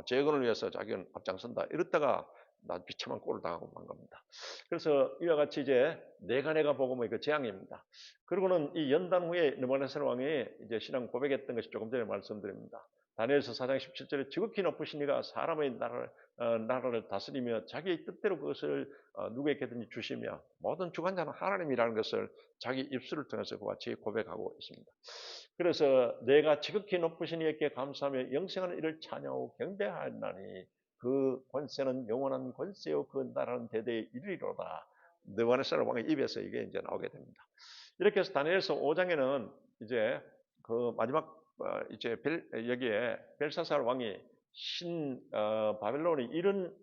재건을 위해서 자기는 앞장선다. 이랬다가 나 비참한 꼴을 당하고 만 겁니다. 그래서 이와 같이 이제 내가 복음의 그 재앙입니다. 그리고는 이 연단 후에 느부갓네살 왕이 이제 신앙 고백했던 것이 조금 전에 말씀드립니다. 다니엘서 4장 17절에 지극히 높으신 이가 사람의 나라를 다스리며 자기의 뜻대로 그것을 누구에게든지 주시며 모든 주관자는 하나님이라는 것을 자기 입술을 통해서 그와 같이 고백하고 있습니다. 그래서 내가 지극히 높으신 이에게 감사하며 영생하는 이를 찬양하고 경배하나니 그 권세는 영원한 권세요 그 나라는 대대에 이르리로다. 느부갓네살 왕의 입에서 이게 이제 나오게 됩니다. 이렇게 해서 다니엘서 5장에는 이제 그 마지막 이제 여기에 벨사살 왕이 바벨론이 이런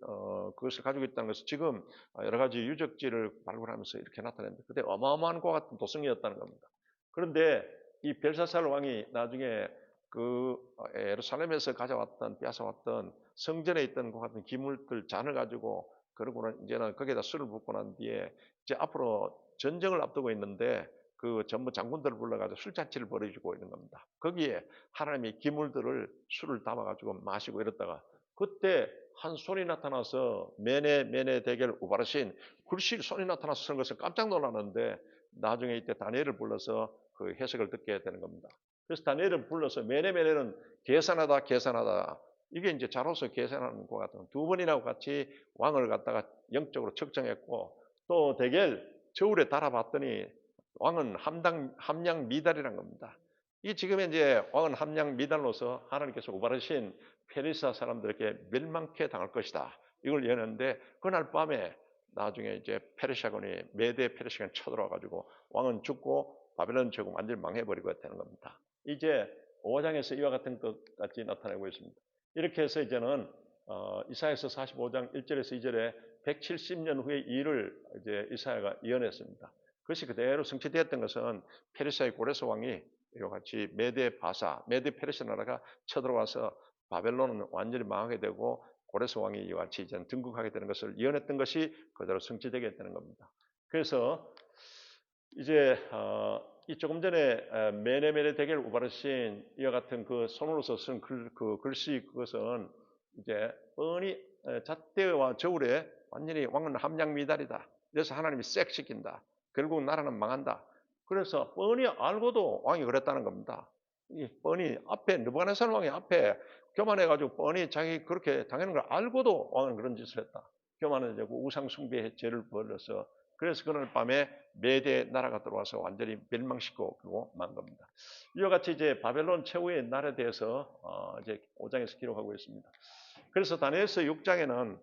그것을 가지고 있다는 것을 지금 여러 가지 유적지를 발굴하면서 이렇게 나타냅니다. 그때 어마어마한 것 같은 도성이었다는 겁니다. 그런데 이 벨사살 왕이 나중에 그 예루살렘에서 빼앗아왔던 성전에 있던 것 같은 기물들 잔을 가지고 그러고는 이제는 거기에다 술을 붓고 난 뒤에 이제 앞으로 전쟁을 앞두고 있는데 그 전부 장군들을 불러가지고 술잔치를 벌여주고 있는 겁니다. 거기에 하나님의 기물들을 술을 담아가지고 마시고 이랬다가 그때 한 손이 나타나서 메네 대결 우바르신 글씨 손이 나타나서 선 것을 깜짝 놀랐는데 나중에 이때 다니엘을 불러서 그 해석을 듣게 되는 겁니다. 그래서 다니엘을 불러서 메네는 계산하다 이게 이제 자로서 계산하는 것 같은 두 번이나 같이 왕을 갖다가 영적으로 측정했고 또 대결 저울에 달아봤더니 왕은 함량 미달이란 겁니다. 이 지금 이제 왕은 함량 미달로서 하나님께서 우바르신 페르시아 사람들에게 멸망케 당할 것이다. 이걸 예언했는데 그날 밤에 나중에 이제 메대 페르시아군이 쳐들어와 가지고 왕은 죽고 바벨론 제국 완전히 망해버리고 되는 겁니다. 이제 5장에서 이와 같은 것까지 나타내고 있습니다. 이렇게 해서 이제는 이사야서 45장 1절에서 2절에 170년 후의 일을 이제 이사야가 예언했습니다. 그것이 그대로 성취되었던 것은 페르시아의 고레스 왕이 이와 같이 메대 페르시아 나라가 쳐들어와서 바벨론은 완전히 망하게 되고 고레스 왕이 이와 같이 이제 등극하게 되는 것을 예언했던 것이 그대로 성취되게 되는 겁니다. 그래서 이제 이 조금 전에 메네 대결 우바르신 이와 같은 그 손으로서 쓴 그 글씨 그것은 이제 뻔히 잣대와 저울에 완전히 왕은 함량미달이다. 그래서 하나님이 섹시킨다. 결국 나라는 망한다. 그래서 뻔히 알고도 왕이 그랬다는 겁니다. 이 뻔히 앞에 느부갓네살 왕이 앞에 교만해가지고 뻔히 자기 그렇게 당하는 걸 알고도 왕은 그런 짓을 했다. 교만해지고 우상 숭배의 죄를 벌여서 그래서 그날 밤에 메대 나라가 들어와서 완전히 멸망시키고 그리고 만 겁니다. 이와 같이 이제 바벨론 최후의 날에 대해서 이제 5장에서 기록하고 있습니다. 그래서 다니엘서 6장에는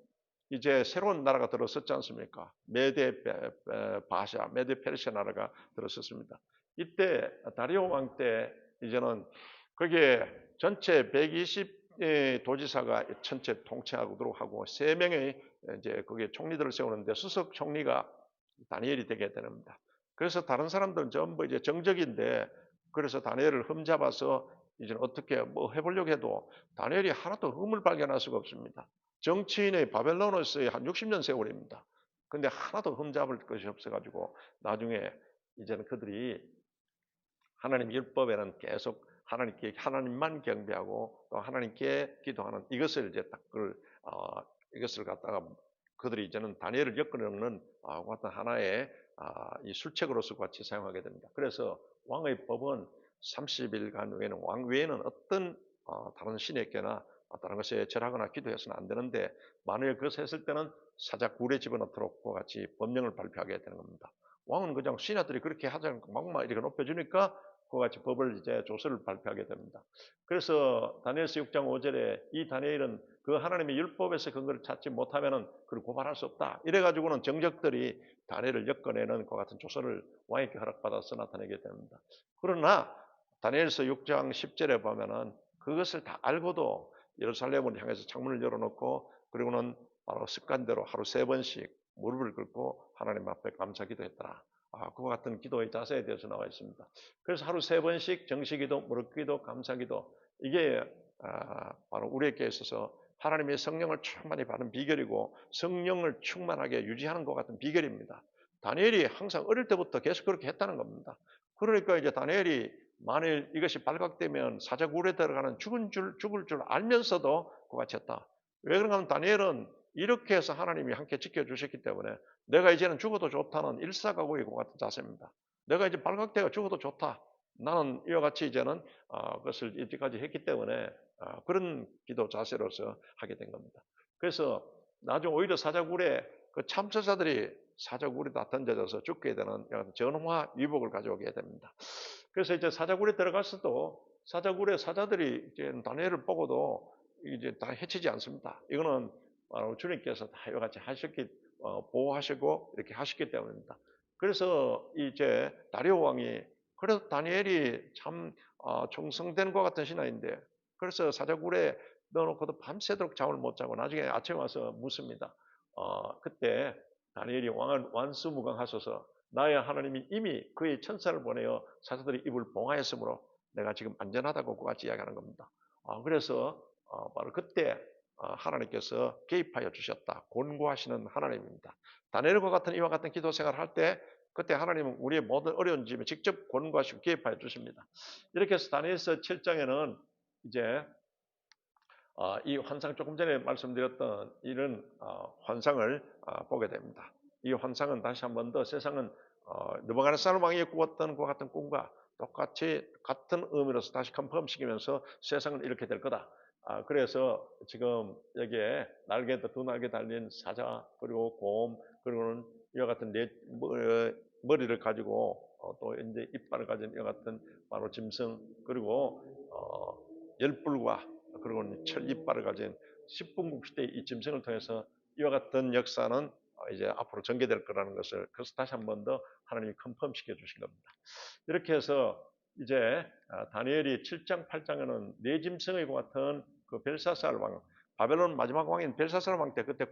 이제 새로운 나라가 들어섰지 않습니까? 메대 페르시아 나라가 들어섰습니다. 이때 다리오 왕 때 이제는 거기에 전체 120 도지사가 전체 통치하도록 하고 3명의 이제 거기에 총리들을 세우는데 수석 총리가 다니엘이 되게 됩니다. 그래서 다른 사람들은 전부 이제 정적인데 그래서 다니엘을 흠잡아서 이제 어떻게 뭐 해보려고 해도 다니엘이 하나도 흠을 발견할 수가 없습니다. 정치인의 바벨론으로서의 한 60년 세월입니다. 근데 하나도 흠잡을 것이 없어가지고 나중에 이제는 그들이 하나님 율법에는 계속 하나님만 경배하고 또 하나님께 기도하는 이것을 이제 딱 이것을 갖다가 그들이 이제는 다니엘을 엮어놓는 같은 하나의 이 술책으로서 같이 사용하게 됩니다. 그래서 왕의 법은 30일간 외에는 왕 외에는 어떤 다른 신에게나 다른 것에 절하거나 기도해서는 안 되는데 만일 그것을 했을 때는 사자 굴에 집어넣도록 같이 법령을 발표하게 되는 겁니다. 왕은 그냥 신하들이 그렇게 하자고 막 이렇게 높여주니까 그와 같이 법을 이제 조서를 발표하게 됩니다. 그래서 다니엘서 6장 5절에 이 다니엘은 그 하나님의 율법에서 근거를 찾지 못하면은 그를 고발할 수 없다. 이래가지고는 정적들이 다니엘을 엮어내는 그 같은 조서를 왕에게 허락받아서 나타내게 됩니다. 그러나 다니엘서 6장 10절에 보면은 그것을 다 알고도 예루살렘을 향해서 창문을 열어놓고 그리고는 바로 습관대로 하루 3번씩 무릎을 꿇고 하나님 앞에 감사 기도했더라. 그와 같은 기도의 자세에 대해서 나와 있습니다. 그래서 하루 3번씩 정식기도, 무릎기도, 감사기도 이게 바로 우리에게 있어서 하나님의 성령을 충만히 받은 비결이고 성령을 충만하게 유지하는 것 같은 비결입니다. 다니엘이 항상 어릴 때부터 계속 그렇게 했다는 겁니다. 그러니까 이제 다니엘이 만일 이것이 발각되면 사자굴에 들어가는 죽을 줄 알면서도 그와 같이 했다. 왜 그런가 하면 다니엘은 이렇게 해서 하나님이 함께 지켜주셨기 때문에 내가 이제는 죽어도 좋다는 일사각오의 것 같은 자세입니다. 내가 이제 발각되어 죽어도 좋다. 나는 이와 같이 이제는 그것을 이때까지 했기 때문에 그런 기도 자세로서 하게 된 겁니다. 그래서 나중 오히려 사자굴에 그 참사자들이 사자굴에 다 던져져서 죽게 되는 전화 위복을 가져오게 됩니다. 그래서 이제 사자굴에 들어갔어도 사자굴의 사자들이 이제 다니엘을 보고도 이제 다 해치지 않습니다. 이거는 바로 주님께서 다 이와 같이 하셨기 보호하시고 이렇게 하셨기 때문입니다. 그래서 이제 다리오 왕이 그래서 다니엘이 참 충성된 것 같은 신하인데 그래서 사자굴에 넣어놓고도 밤새도록 잠을 못 자고 나중에 아침에 와서 묻습니다. 그때 다니엘이 왕을 완수무강하소서 나의 하나님이 이미 그의 천사를 보내어 사자들이 입을 봉하였으므로 내가 지금 안전하다고 그같이 이야기하는 겁니다. 그래서 바로 그때 하나님께서 개입하여 주셨다. 권고하시는 하나님입니다. 다니엘과 같은 이와 같은 기도 생활을 할 때 그때 하나님은 우리의 모든 어려운 짐에 직접 권고하시고 개입하여 주십니다. 이렇게 해서 다니엘서 7장에는 이제 이 환상 조금 전에 말씀드렸던 이런 환상을 보게 됩니다. 이 환상은 다시 한 번 더 세상은 느부갓네살 왕이 꾸었던 그 같은 꿈과 똑같이 같은 의미로서 다시 컨펌시키면서 세상은 이렇게 될 거다. 그래서 지금 여기에 날개도 두 날개 달린 사자 그리고 곰 그리고는 이와 같은 머리를 가지고 또 이제 이빨을 가진 이와 같은 바로 짐승 그리고 열불과 그리고 철 이빨을 가진 10분국 시대의 이 짐승을 통해서 이와 같은 역사는 이제 앞으로 전개될 거라는 것을 그래서 다시 한 번 더 하나님이 컨펌 시켜 주신 겁니다. 이렇게 해서 이제 다니엘이 7장 8장에는 네 짐승의 같은 그 벨사살 왕 바벨론 마지막 왕인 벨사살 왕 때 그때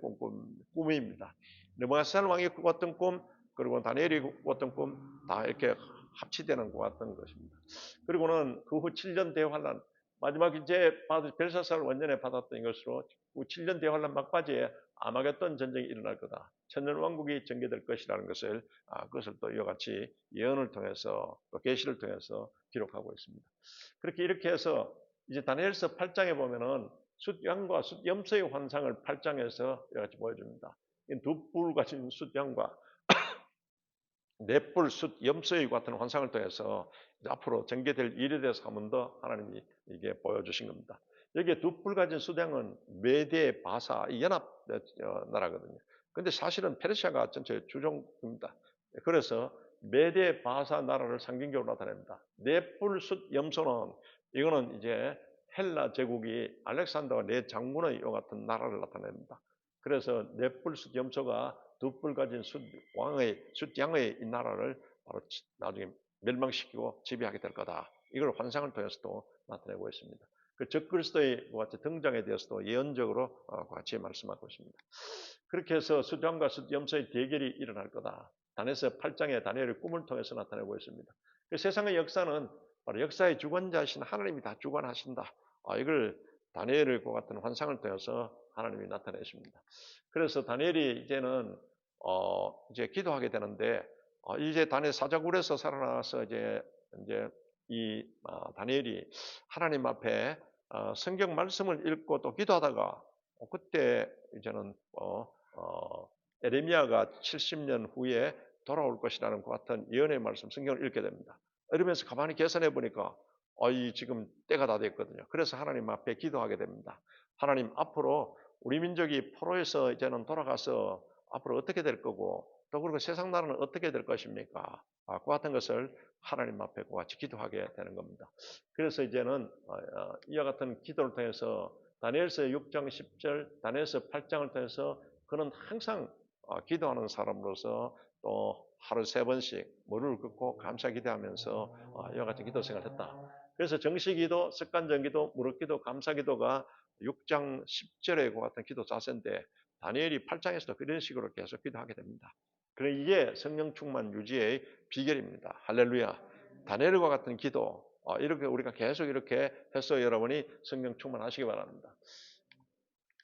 꿈입니다. 느부갓네살 왕이 꾸었던 꿈 그리고 다니엘이 꾸었던 꿈 다 이렇게 합치되는 것 같은 것입니다. 그리고는 그 후 7년 대환란 마지막 이제 벨사살 원년에 받았던 이것으로 7년 대환란 막바지에 아마겟돈 전쟁이 일어날 거다. 천년왕국이 전개될 것이라는 것을 그것을 또 이와 같이 예언을 통해서 또 계시를 통해서 기록하고 있습니다. 그렇게 이렇게 해서 이제 다니엘서 8장에 보면은 숫양과 숫염소의 환상을 8장에서 이와 같이 보여줍니다. 두 뿔 가진 숫양과 넷뿔 숫염소의 같은 환상을 통해서 앞으로 전개될 일에 대해서 한 번 더 하나님이 이게 보여주신 겁니다. 여기에 두 뿔 가진 수량은 메데, 바사, 연합 나라거든요. 근데 사실은 페르시아가 전체 주종입니다. 그래서 메데, 바사 나라를 상징적으로 나타냅니다. 네 뿔 숫염소는 이거는 이제 헬라 제국이 알렉산더와 네 장군의 이와 같은 나라를 나타냅니다. 그래서 네 뿔 숫염소가 두 뿔 가진 숫양의 이 나라를 바로 나중에 멸망시키고 지배하게 될 거다. 이걸 환상을 통해서도 나타내고 있습니다. 그 적그리스도의 같이 등장에 대해서도 예언적으로 같이 말씀하고 있습니다. 그렇게 해서 숫양과 숫염소의 대결이 일어날 거다. 다니엘서 8장에 다니엘의 꿈을 통해서 나타내고 있습니다. 그 세상의 역사는 바로 역사의 주관자이신 하나님이 다 주관하신다. 이걸 다니엘의 그 같은 환상을 통해서 하나님이 나타내십니다. 그래서 다니엘이 이제는 이제 기도하게 되는데 이제 다니엘 사자굴에서 살아나서 이제 이 다니엘이 하나님 앞에 성경 말씀을 읽고 또 기도하다가 그때 이제는 에레미야가 70년 후에 돌아올 것이라는 것 같은 예언의 말씀 성경을 읽게 됩니다. 이러면서 가만히 계산해 보니까 이 지금 때가 다 됐거든요. 그래서 하나님 앞에 기도하게 됩니다. 하나님 앞으로 우리 민족이 포로에서 이제는 돌아가서 앞으로 어떻게 될 거고 또 그리고 세상 나라는 어떻게 될 것입니까? 그 같은 것을 하나님 앞에 같이 기도하게 되는 겁니다. 그래서 이제는 이와 같은 기도를 통해서 다니엘서 6장 10절, 다니엘서 8장을 통해서 그는 항상 기도하는 사람으로서 또 하루 3번씩 무릎을 꿇고 감사 기도하면서 이와 같은 기도 생활을 했다. 그래서 정식기도, 습관적기도, 무릎기도, 감사기도가 6장 10절에 그 같은 기도 자세인데 다니엘이 8장에서도 그런 식으로 계속 기도하게 됩니다. 그래 이게 성령 충만 유지의 비결입니다. 할렐루야. 다니엘과 같은 기도 이렇게 우리가 계속 이렇게 해서 여러분이 성령 충만하시기 바랍니다.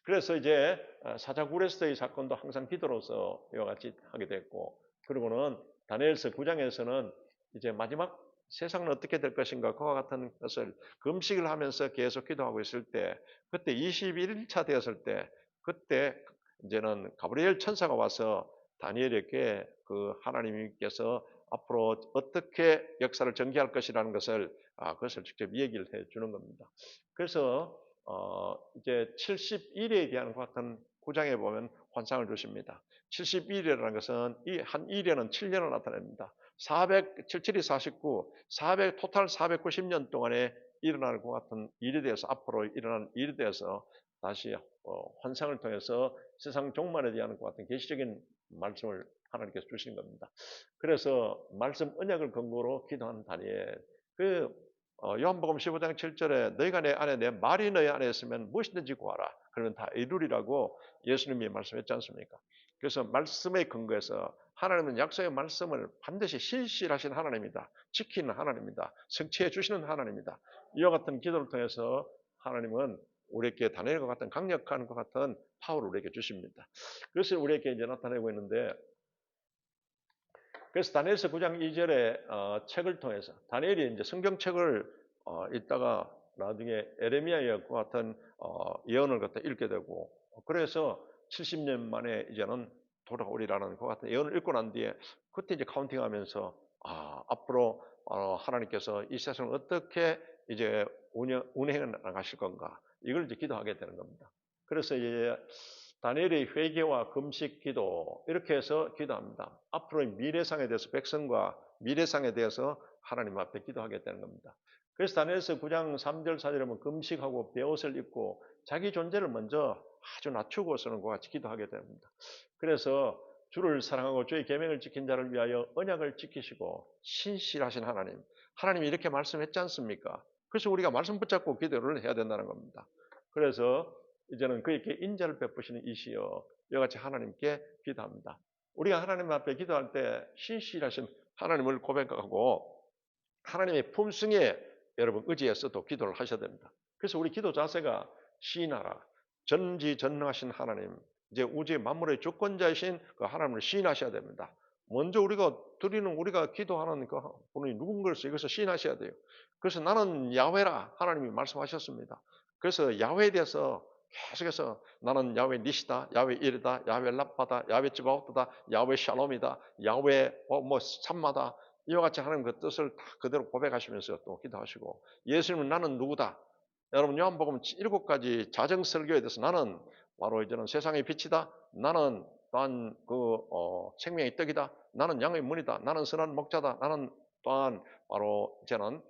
그래서 이제 사자굴에서의 사건도 항상 기도로서 이와 같이 하게 됐고 그리고는 다니엘서 9장에서는 이제 마지막 세상은 어떻게 될 것인가 그와 같은 것을 금식을 하면서 계속 기도하고 있을 때 그때 21일차 되었을 때 그때 이제는 가브리엘 천사가 와서 다니엘에게 그 하나님께서 앞으로 어떻게 역사를 전개할 것이라는 것을 그것을 직접 얘기를 해 주는 겁니다. 그래서 이제 70일에 대한 것 같은 9장에 보면 환상을 주십니다. 70일이라는 것은 이 한 일에는 7년을 나타냅니다. 77이 49, 토탈 490년 동안에 일어날 것 같은 일에 대해서 앞으로 일어난 일에 대해서 다시 환상을 통해서 세상 종말에 대한 것 같은 계시적인 말씀을 하나님께서 주신 겁니다. 그래서 말씀 언약을 근거로 기도한 다니엘. 요한복음 15장 7절에 너희가 내 안에 내 말이 너희 안에 있으면 무엇이든지 구하라. 그러면 다 이루리라고 예수님이 말씀했지 않습니까? 그래서 말씀에 근거해서 하나님은 약속의 말씀을 반드시 신실하신 하나님이다. 지키는 하나님이다. 성취해 주시는 하나님이다. 이와 같은 기도를 통해서 하나님은 우리에게 다니엘과 같은 강력한 것 같은 파워를 우리에게 주십니다. 그래서 우리에게 이제 나타내고 있는데 그래서 다니엘서 9장 2절에 책을 통해서 다니엘이 이제 성경책을 읽다가 나중에 에레미야의 그 같은 예언을 갖다 읽게 되고 그래서 70년 만에 이제는 돌아오리라는 그 같은 예언을 읽고 난 뒤에 그때 이제 카운팅하면서 앞으로 하나님께서 이 세상을 어떻게 이제 운행해 나가실 건가 이걸 이제 기도하게 되는 겁니다. 그래서 이제 다니엘의 회개와 금식 기도 이렇게 해서 기도합니다. 앞으로의 미래상에 대해서 백성과 미래상에 대해서 하나님 앞에 기도하게 되는 겁니다. 그래서 다니엘서 9장 3절 4절에 보면 금식하고 베옷을 입고 자기 존재를 먼저 아주 낮추고서는 그와 같이 기도하게 됩니다. 그래서 주를 사랑하고 주의 계명을 지킨 자를 위하여 언약을 지키시고 신실하신 하나님. 하나님이 이렇게 말씀했지 않습니까? 그래서 우리가 말씀 붙잡고 기도를 해야 된다는 겁니다. 그래서 이제는 그에게 인자를 베푸시는 이시여 이와 같이 하나님께 기도합니다. 우리가 하나님 앞에 기도할 때 신실하신 하나님을 고백하고 하나님의 품성에 여러분 의지해서 또 기도를 하셔야 됩니다. 그래서 우리 기도 자세가 시인하라. 전지전능하신 하나님, 이제 우주의 만물의 주권자이신 그 하나님을 시인하셔야 됩니다. 먼저 우리가 기도하는 그 분이 누군가로서 이것을 시인하셔야 돼요. 그래서 나는 야훼라 하나님이 말씀하셨습니다. 그래서 야훼에 대해서 계속해서 나는 야훼 니시다, 야훼 이르다, 야훼 라파다, 야훼 츠바오트다, 야훼 샬롬이다, 야훼 삼마다 이와 같이 하나님 그 뜻을 다 그대로 고백하시면서 또 기도하시고 예수님은 나는 누구다. 여러분 요한복음 7가지 자정 설교에 대해서 나는 바로 이제는 세상의 빛이다. 나는 또한 생명의 떡이다. 나는 양의 문이다. 나는 선한 목자다. 나는 또한 바로 이제는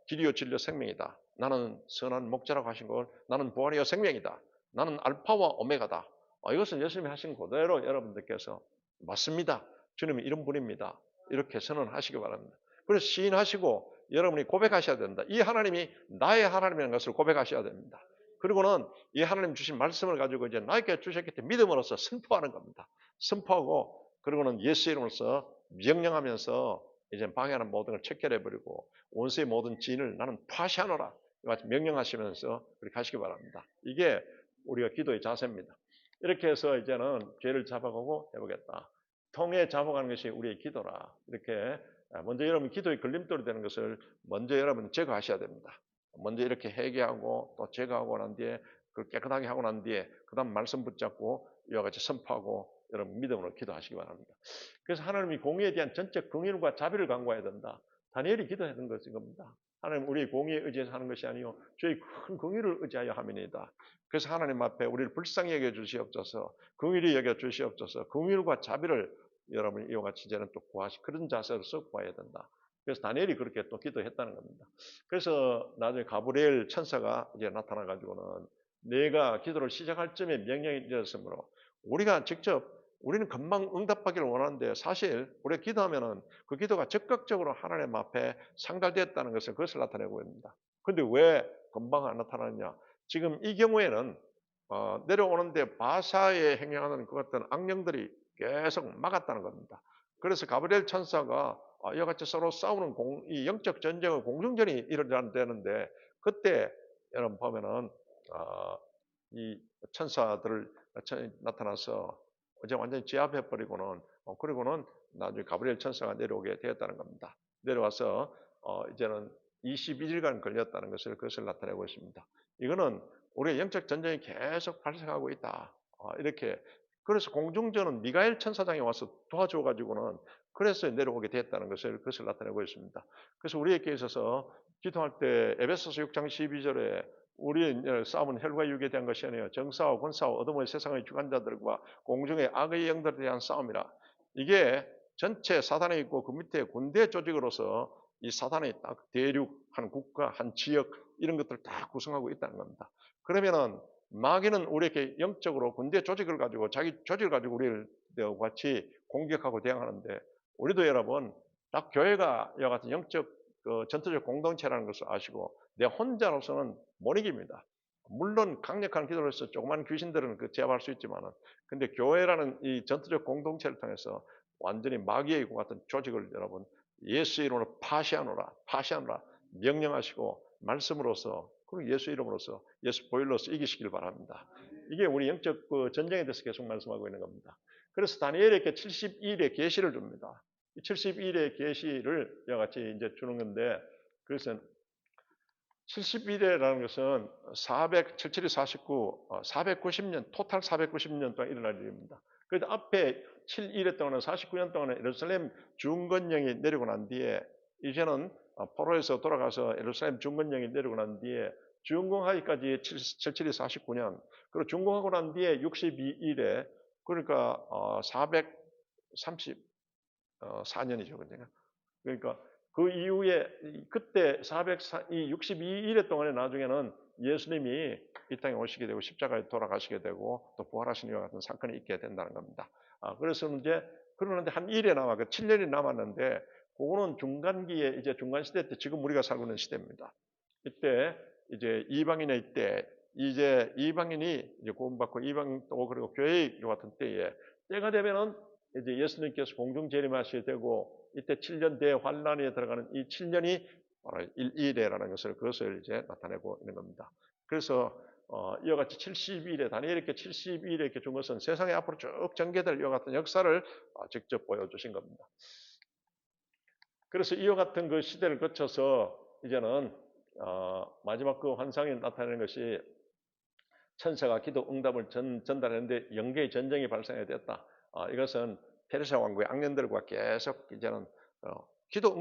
길이요 진리요 생명이다. 나는 선한 목자라고 하신 걸 나는 부활이요 생명이다. 나는 알파와 오메가다. 이것은 예수님이 하신 그대로 여러분들께서 맞습니다. 주님이 이런 분입니다. 이렇게 선언하시기 바랍니다. 그래서 시인하시고 여러분이 고백하셔야 된다. 이 하나님이 나의 하나님이라는 것을 고백하셔야 됩니다. 그리고는 이 하나님 주신 말씀을 가지고 이제 나에게 주셨기 때문에 믿음으로써 선포하는 겁니다. 선포하고 그리고는 예수 이름으로써 명령하면서 이제 방해하는 모든 걸 척결해버리고 원수의 모든 진을 나는 파시하노라. 명령하시면서 그렇게 하시기 바랍니다. 이게 우리가 기도의 자세입니다. 이렇게 해서 이제는 죄를 잡아가고 해보겠다. 통해 잡아가는 것이 우리의 기도라. 이렇게 먼저 여러분 기도의 걸림돌이 되는 것을 먼저 여러분 제거하셔야 됩니다. 먼저 이렇게 회개하고 또 제거하고 난 뒤에 그걸 깨끗하게 하고 난 뒤에 그 다음 말씀 붙잡고 이와 같이 선포하고 여러분 믿음으로 기도하시기 바랍니다. 그래서 하나님이 공의에 대한 전적 긍휼과 자비를 강구해야 된다. 다니엘이 기도했던 것인 겁니다. 하나님 우리 공의에 의지해서 하는 것이 아니요 저희 큰 긍휼을 의지하여 함이니이다. 그래서 하나님 앞에 우리를 불쌍히 여겨 주시옵소서, 긍휼히 여겨 주시옵소서, 긍휼과 자비를 여러분이 이와 같이 이제는 또 그런 자세로 썩 봐야 된다. 그래서 다니엘이 그렇게 또 기도했다는 겁니다. 그래서 나중에 가브리엘 천사가 이제 나타나가지고는 내가 기도를 시작할 쯤에 명령이 내렸으므로 우리가 직접 우리는 금방 응답하기를 원하는데 사실 우리가 기도하면은 그 기도가 적극적으로 하나님 앞에 상달되었다는 것을 그것을 나타내고 있습니다. 그런데 왜 금방 안 나타나느냐? 지금 이 경우에는 내려오는데 바사에 행행하는 그 같은 악령들이 계속 막았다는 겁니다. 그래서 가브리엘 천사가 이와 같이 서로 싸우는 이 영적 전쟁의 공중전이 일어나는데 그때 여러분 보면은 이 천사들을 나타나서 이제 완전히 제압해 버리고는 그리고는 나중에 가브리엘 천사가 내려오게 되었다는 겁니다. 내려와서 이제는 21일간 걸렸다는 그것을 나타내고 있습니다. 이거는 우리의 영적 전쟁이 계속 발생하고 있다. 이렇게 그래서 공중전은 미가엘 천사장이 와서 도와줘 가지고는 그래서 내려오게 됐다는 그것을 나타내고 있습니다. 그래서 우리에게 있어서 기도할 때 에베소서 6장 12절에 우리의 싸움은 혈과 육에 대한 것이 아니에요. 정사와 권사와 어둠의 세상의 주관자들과 공중의 악의 영들에 대한 싸움이라. 이게 전체 사단에 있고 그 밑에 군대 조직으로서 이 사단의 딱 대륙, 한 국가, 한 지역 이런 것들을 다 구성하고 있다는 겁니다. 그러면은 마귀는 우리에게 영적으로 군대 조직을 가지고 자기 조직을 가지고 우리를 같이 공격하고 대항하는데 우리도 여러분 딱 교회가 이와 같은 영적 전투적 공동체라는 것을 아시고 내 혼자로서는 못 이깁니다. 물론 강력한 기도를 해서 조그만 귀신들은 제압할 수 있지만은 근데 교회라는 이 전투적 공동체를 통해서 완전히 마귀의 같은 조직을 여러분 예수 이름으로 파시하노라 명령하시고 말씀으로서 그리고 예수 이름으로서 예수 보혈로서 이기시길 바랍니다. 이게 우리 영적 전쟁에 대해서 계속 말씀하고 있는 겁니다. 그래서 다니엘에게 72일의 계시를 줍니다. 이 72일의 계시를 이와 같이 이제 주는 건데 그래서 71회라는 것은 77이 49, 490년, 토탈 490년 동안 일어날 일입니다. 그래서 앞에 7일에 동안은 49년 동안은 예루살렘 중건령이 내리고 난 뒤에 이제는 포로에서 돌아가서 예루살렘 중건령이 내리고 난 뒤에 준공하기까지 77이 49년, 그리고 준공하고 난 뒤에 62일에 그러니까 434년이죠. 그러니까 그 이후에 그때 62일 동안에 나중에는 예수님이 이 땅에 오시게 되고 십자가에 돌아가시게 되고 또 부활하신 이와 같은 사건이 있게 된다는 겁니다. 그래서 이제 그러는데 한 1에 남아 그 7년이 남았는데 그거는 중간기에 이제 중간 시대 때 지금 우리가 살고 있는 시대입니다. 이때 이제 이방인의 때 이제 이방인이 이제 구원받고 이방 또 그리고 교회 같은 때가 되면은 이제 예수님께서 공중 재림하시게 되고 이때 7년 대환란에 들어가는 이 7년이 바로 일이라는 그것을 이제 나타내고 있는 겁니다. 그래서 이와 같이 70일에 다니엘에게 70일에 이렇게 준 것은 세상에 앞으로 쭉 전개될 이와 같은 역사를 직접 보여주신 겁니다. 그래서 이와 같은 그 시대를 거쳐서 이제는 마지막 그 환상이 나타내는 것이 천사가 기도 응답을 전달했는데 영계의 전쟁이 발생하게 됐다. 이것은 페르시아 왕국의 악년들과 계속 이제는 기도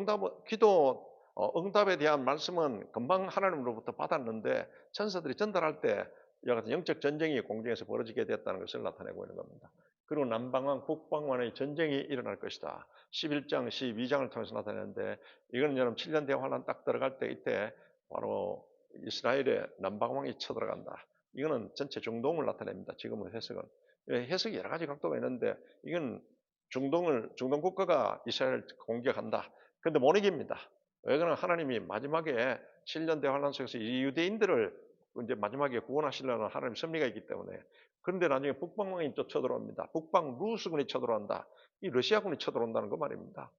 응답에 대한 말씀은 금방 하나님으로부터 받았는데 천사들이 전달할 때 이와 같은 영적 전쟁이 공중에서 벌어지게 됐다는 것을 나타내고 있는 겁니다. 그리고 남방왕, 북방왕의 전쟁이 일어날 것이다. 11장, 12장을 통해서 나타내는데 이거는 여러분 7년 대환란 딱 들어갈 때 이때 바로 이스라엘의 남방왕이 쳐들어간다. 이거는 전체 중동을 나타냅니다. 지금은 해석은. 해석이 여러 가지 각도가 있는데 이건 중동 국가가 이스라엘을 공격한다. 그런데 못 이깁니다. 왜 그러면 하나님이 마지막에 7년 대환란 속에서 이 유대인들을 이제 마지막에 구원하시려는 하나님의 섭리가 있기 때문에 그런데 나중에 북방왕이 또 쳐들어옵니다. 북방 루스군이 쳐들어온다. 이 러시아군이 쳐들어온다는 거 말입니다.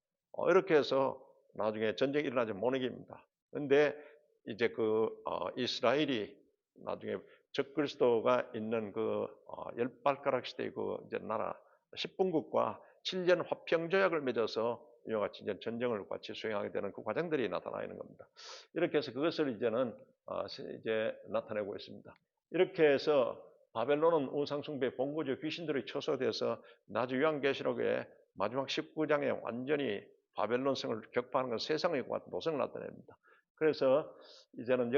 이렇게 해서 나중에 전쟁이 일어나지 못 이깁니다. 그런데 이제 이스라엘이 나중에 적그리스도가 있는 열 발가락 시대의 이제 나라 10분국과 7년 화평 조약을 맺어서 이와 같이 이제 전쟁을 같이 수행하게 되는 그 과정들이 나타나 있는 겁니다. 이렇게 해서 그것을 이제는 이제 나타내고 있습니다. 이렇게 해서 바벨론은 우상숭배 본고적 귀신들의 처소돼서 나중 요한계시록의 마지막 19장에 완전히 바벨론성을 격파하는 건 세상의 같은 노선을 나타냅니다. 그래서 이제는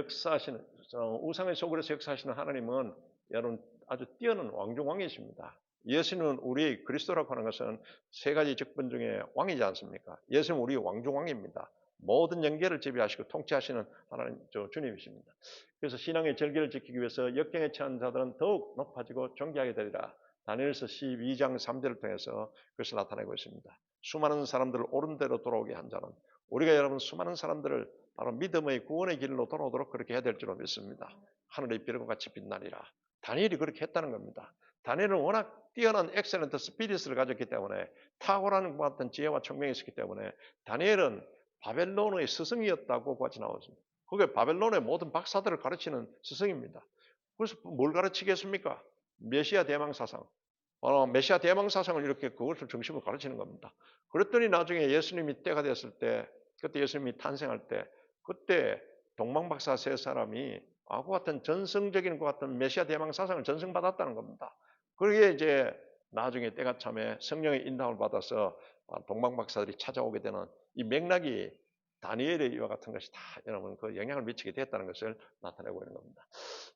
우상의 속으로서 역사하시는 하나님은 여러분 아주 뛰어난 왕중왕이십니다. 예수는 우리 그리스도라고 하는 것은 세 가지 직분 중에 왕이지 않습니까? 예수는 우리 왕중왕입니다. 모든 영계를 지배하시고 통치하시는 하나님, 주님이십니다. 그래서 신앙의 절개를 지키기 위해서 역경에 처한 자들은 더욱 높아지고 존귀하게 되리라. 다니엘서 12장 3절을 통해서 그것을 나타내고 있습니다. 수많은 사람들을 옳은 대로 돌아오게 한 자는, 우리가 여러분 수많은 사람들을 바로 믿음의 구원의 길로 돌아오도록 그렇게 해야 될 줄로 믿습니다. 하늘의 별과 같이 빛나리라. 다니엘이 그렇게 했다는 겁니다. 다니엘은 워낙 뛰어난 엑셀런트 스피릿을 가졌기 때문에, 탁월한 것 같은 지혜와 총명이 있었기 때문에 다니엘은 바벨론의 스승이었다고 같이 나오습니다. 그게 바벨론의 모든 박사들을 가르치는 스승입니다. 그래서 뭘 가르치겠습니까? 메시아 대망사상. 메시아 대망사상을 이렇게 그것을 중심으로 가르치는 겁니다. 그랬더니 나중에 예수님이 때가 됐을 때, 그때 예수님이 탄생할 때, 그때 동방박사 세 사람이 그 같은 전성적인 것 같은 메시아 대망사상을 전승받았다는 겁니다. 그게 이제 나중에 때가 참에 성령의 인도함을 받아서 동방박사들이 찾아오게 되는 이 맥락이 다니엘의 이와 같은 것이 다 여러분 그 영향을 미치게 됐다는 것을 나타내고 있는 겁니다.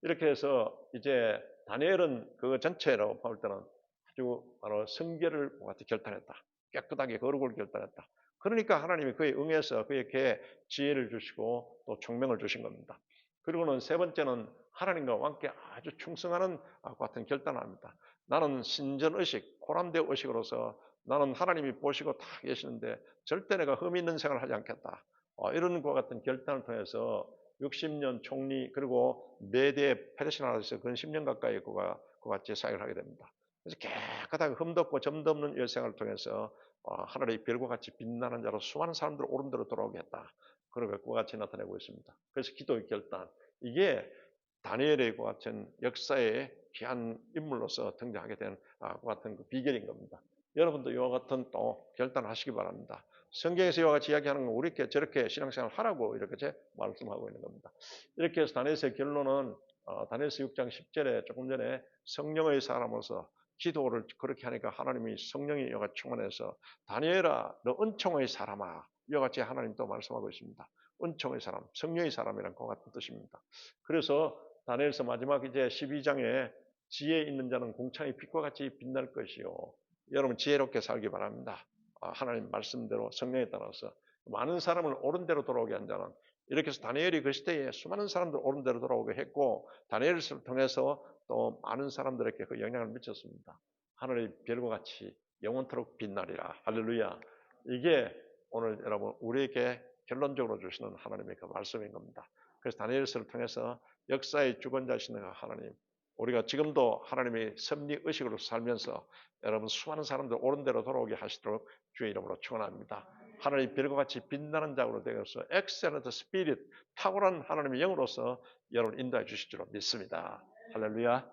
이렇게 해서 이제 다니엘은 그 전체로 볼 때는 아주 바로 성결을 같이 결단했다. 깨끗하게 거룩을 결단했다. 그러니까 하나님이 그에 응해서 그에게 지혜를 주시고 또 총명을 주신 겁니다. 그리고는 세 번째는 하나님과 함께 아주 충성하는 같은 결단을 합니다. 나는 신전의식, 고람대 의식으로서 나는 하나님이 보시고 다 계시는데 절대 내가 흠 있는 생활을 하지 않겠다. 이런 것 같은 결단을 통해서 60년 총리 그리고 메대 페르시 나라에서 근 10년 가까이 그가 같이 사역을 하게 됩니다. 그래서 깨끗하게 흠도 없고 점도 없는 일생활을 통해서 하늘의 별과 같이 빛나는 자로 수많은 사람들을 옳은 대로 돌아오게 했다. 그런 것과 같이 나타내고 있습니다. 그래서 기도의 결단, 이게 다니엘의 과 같은 역사의 귀한 인물로서 등장하게 된 같은 그 비결인 겁니다. 여러분도 이와 같은 또 결단하시기 바랍니다. 성경에서 이와 같이 이야기하는 건 우리께 저렇게 신앙생활을 하라고 이렇게 말씀하고 있는 겁니다. 이렇게 해서 다니엘서의 결론은 다니엘서 6장 10절에 조금 전에 성령의 사람으로서 기도를 그렇게 하니까 하나님이 성령이 이와 같이 충만해서 다니엘아 너 은총의 사람아 이와 같이 하나님 또 말씀하고 있습니다. 은총의 사람, 성령의 사람이란 것 같은 뜻입니다. 그래서 다니엘서 마지막 이제 12장에 지혜 있는 자는 공창의 빛과 같이 빛날 것이요. 여러분 지혜롭게 살기 바랍니다. 하나님 말씀대로 성령에 따라서 많은 사람을 옳은 대로 돌아오게 한 자는, 이렇게 해서 다니엘이 그 시대에 수많은 사람들 옳은 대로 돌아오게 했고 다니엘을 통해서 또 많은 사람들에게 그 영향을 미쳤습니다. 하늘의 별과 같이 영원토록 빛나리라. 할렐루야. 이게 오늘 여러분 우리에게 결론적으로 주시는 하나님의 그 말씀인 겁니다. 그래서 다니엘서를 통해서 역사의 주권자이신 하나님, 우리가 지금도 하나님의 섭리 의식으로 살면서 여러분 수많은 사람들 옳은 대로 돌아오게 하시도록 주의 이름으로 축원합니다. 하나님의 별과 같이 빛나는 자로 되어서 엑셀런트 스피릿, 탁월한 하나님의 영으로서 여러분 인도해 주실 줄 믿습니다. 할렐루야.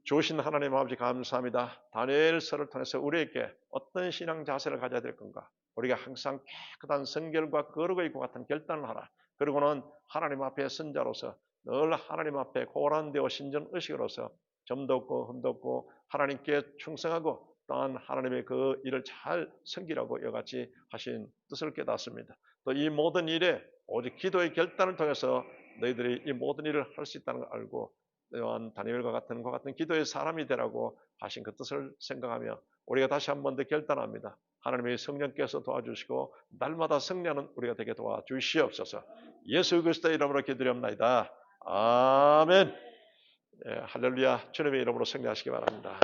좋으신 하나님 아버지 감사합니다. 다니엘서를 통해서 우리에게 어떤 신앙 자세를 가져야 될 건가? 우리가 항상 깨끗한 성결과 거룩의 것 같은 결단을 하라. 그리고는 하나님 앞에 선자로서 늘 하나님 앞에 고란되어 신전 의식으로서 점도 없고 흠도 없고 하나님께 충성하고 또한 하나님의 그 일을 잘 섬기라고 이같이 하신 뜻을 깨닫습니다. 또 이 모든 일에 오직 기도의 결단을 통해서 너희들이 이 모든 일을 할 수 있다는 걸 알고 또한 다니엘과 같은 기도의 사람이 되라고 하신 그 뜻을 생각하며 우리가 다시 한 번 더 결단합니다. 하나님의 성령께서 도와주시고 날마다 승리하는 우리가 되게 도와주시옵소서. 예수 그리스도의 이름으로 기도드립니다. 아멘. 네, 할렐루야. 주님의 이름으로 승리하시기 바랍니다.